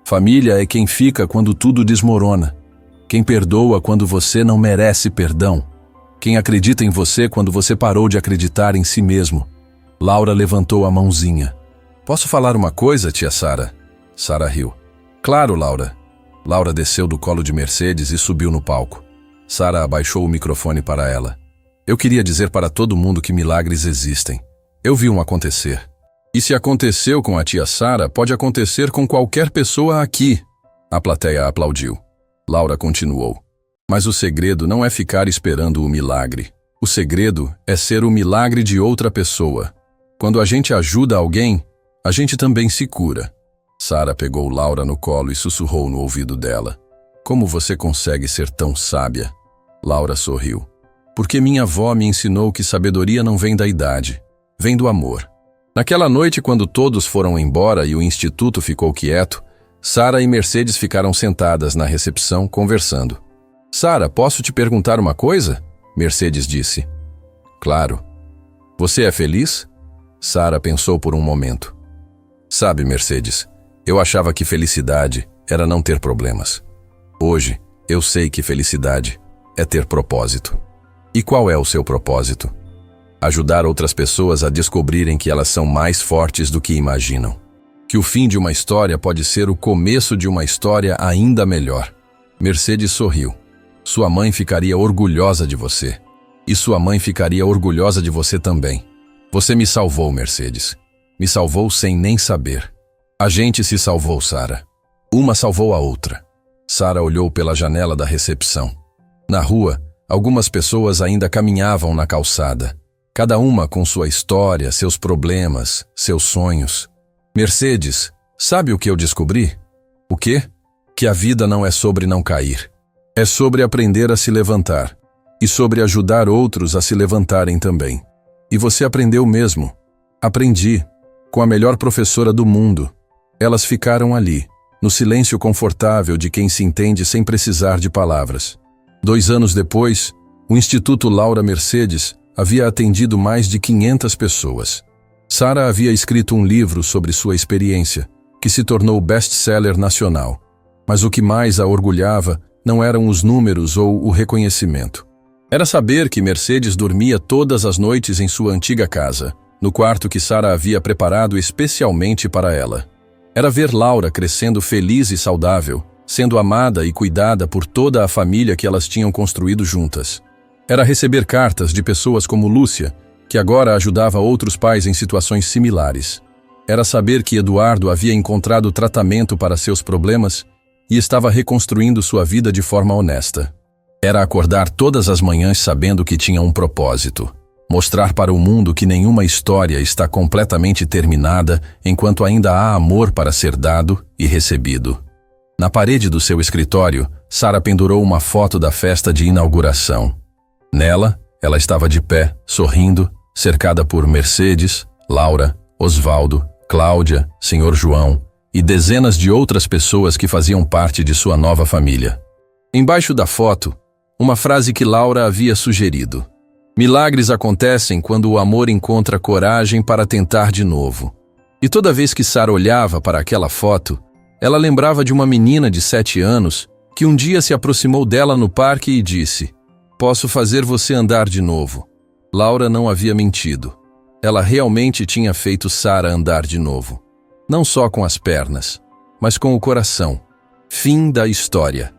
Família é quem fica quando tudo desmorona. Quem perdoa quando você não merece perdão. Quem acredita em você quando você parou de acreditar em si mesmo. Laura levantou a mãozinha. Posso falar uma coisa, tia Sara? Sara riu. Claro, Laura. Laura desceu do colo de Mercedes e subiu no palco. Sara abaixou o microfone para ela. Eu queria dizer para todo mundo que milagres existem. Eu vi um acontecer. E se aconteceu com a tia Sara, pode acontecer com qualquer pessoa aqui. A plateia aplaudiu. Laura continuou. Mas o segredo não é ficar esperando o milagre. O segredo é ser o milagre de outra pessoa. Quando a gente ajuda alguém, a gente também se cura. Sara pegou Laura no colo e sussurrou no ouvido dela. Como você consegue ser tão sábia? Laura sorriu. Porque minha avó me ensinou que sabedoria não vem da idade, vem do amor. Naquela noite, quando todos foram embora e o instituto ficou quieto, Sara e Mercedes ficaram sentadas na recepção, conversando. Sara, posso te perguntar uma coisa? Mercedes disse. Claro. Você é feliz? Sara pensou por um momento. Sabe, Mercedes, eu achava que felicidade era não ter problemas. Hoje, eu sei que felicidade é ter propósito. E qual é o seu propósito? Ajudar outras pessoas a descobrirem que elas são mais fortes do que imaginam. Que o fim de uma história pode ser o começo de uma história ainda melhor. Mercedes sorriu. Sua mãe ficaria orgulhosa de você. E sua mãe ficaria orgulhosa de você também. Você me salvou, Mercedes. Me salvou sem nem saber. A gente se salvou, Sara. Uma salvou a outra. Sara olhou pela janela da recepção. Na rua, algumas pessoas ainda caminhavam na calçada. Cada uma com sua história, seus problemas, seus sonhos. Mercedes, sabe o que eu descobri? O quê? Que a vida não é sobre não cair. É sobre aprender a se levantar. E sobre ajudar outros a se levantarem também. E você aprendeu mesmo. Aprendi. Com a melhor professora do mundo. Elas ficaram ali, no silêncio confortável de quem se entende sem precisar de palavras. 2 anos depois, o Instituto Laura Mercedes havia atendido mais de 500 pessoas. Sara havia escrito um livro sobre sua experiência, que se tornou best-seller nacional. Mas o que mais a orgulhava não eram os números ou o reconhecimento. Era saber que Mercedes dormia todas as noites em sua antiga casa, no quarto que Sara havia preparado especialmente para ela. Era ver Laura crescendo feliz e saudável, sendo amada e cuidada por toda a família que elas tinham construído juntas. Era receber cartas de pessoas como Lúcia, que agora ajudava outros pais em situações similares. Era saber que Eduardo havia encontrado tratamento para seus problemas e estava reconstruindo sua vida de forma honesta. Era acordar todas as manhãs sabendo que tinha um propósito. Mostrar para o mundo que nenhuma história está completamente terminada enquanto ainda há amor para ser dado e recebido. Na parede do seu escritório, Sara pendurou uma foto da festa de inauguração. Nela, ela estava de pé, sorrindo, cercada por Mercedes, Laura, Osvaldo, Cláudia, Sr. João e dezenas de outras pessoas que faziam parte de sua nova família. Embaixo da foto, uma frase que Laura havia sugerido. Milagres acontecem quando o amor encontra coragem para tentar de novo. E toda vez que Sara olhava para aquela foto, ela lembrava de uma menina de 7 anos que um dia se aproximou dela no parque e disse: "Posso fazer você andar de novo." Laura não havia mentido. Ela realmente tinha feito Sara andar de novo. Não só com as pernas, mas com o coração. Fim da história.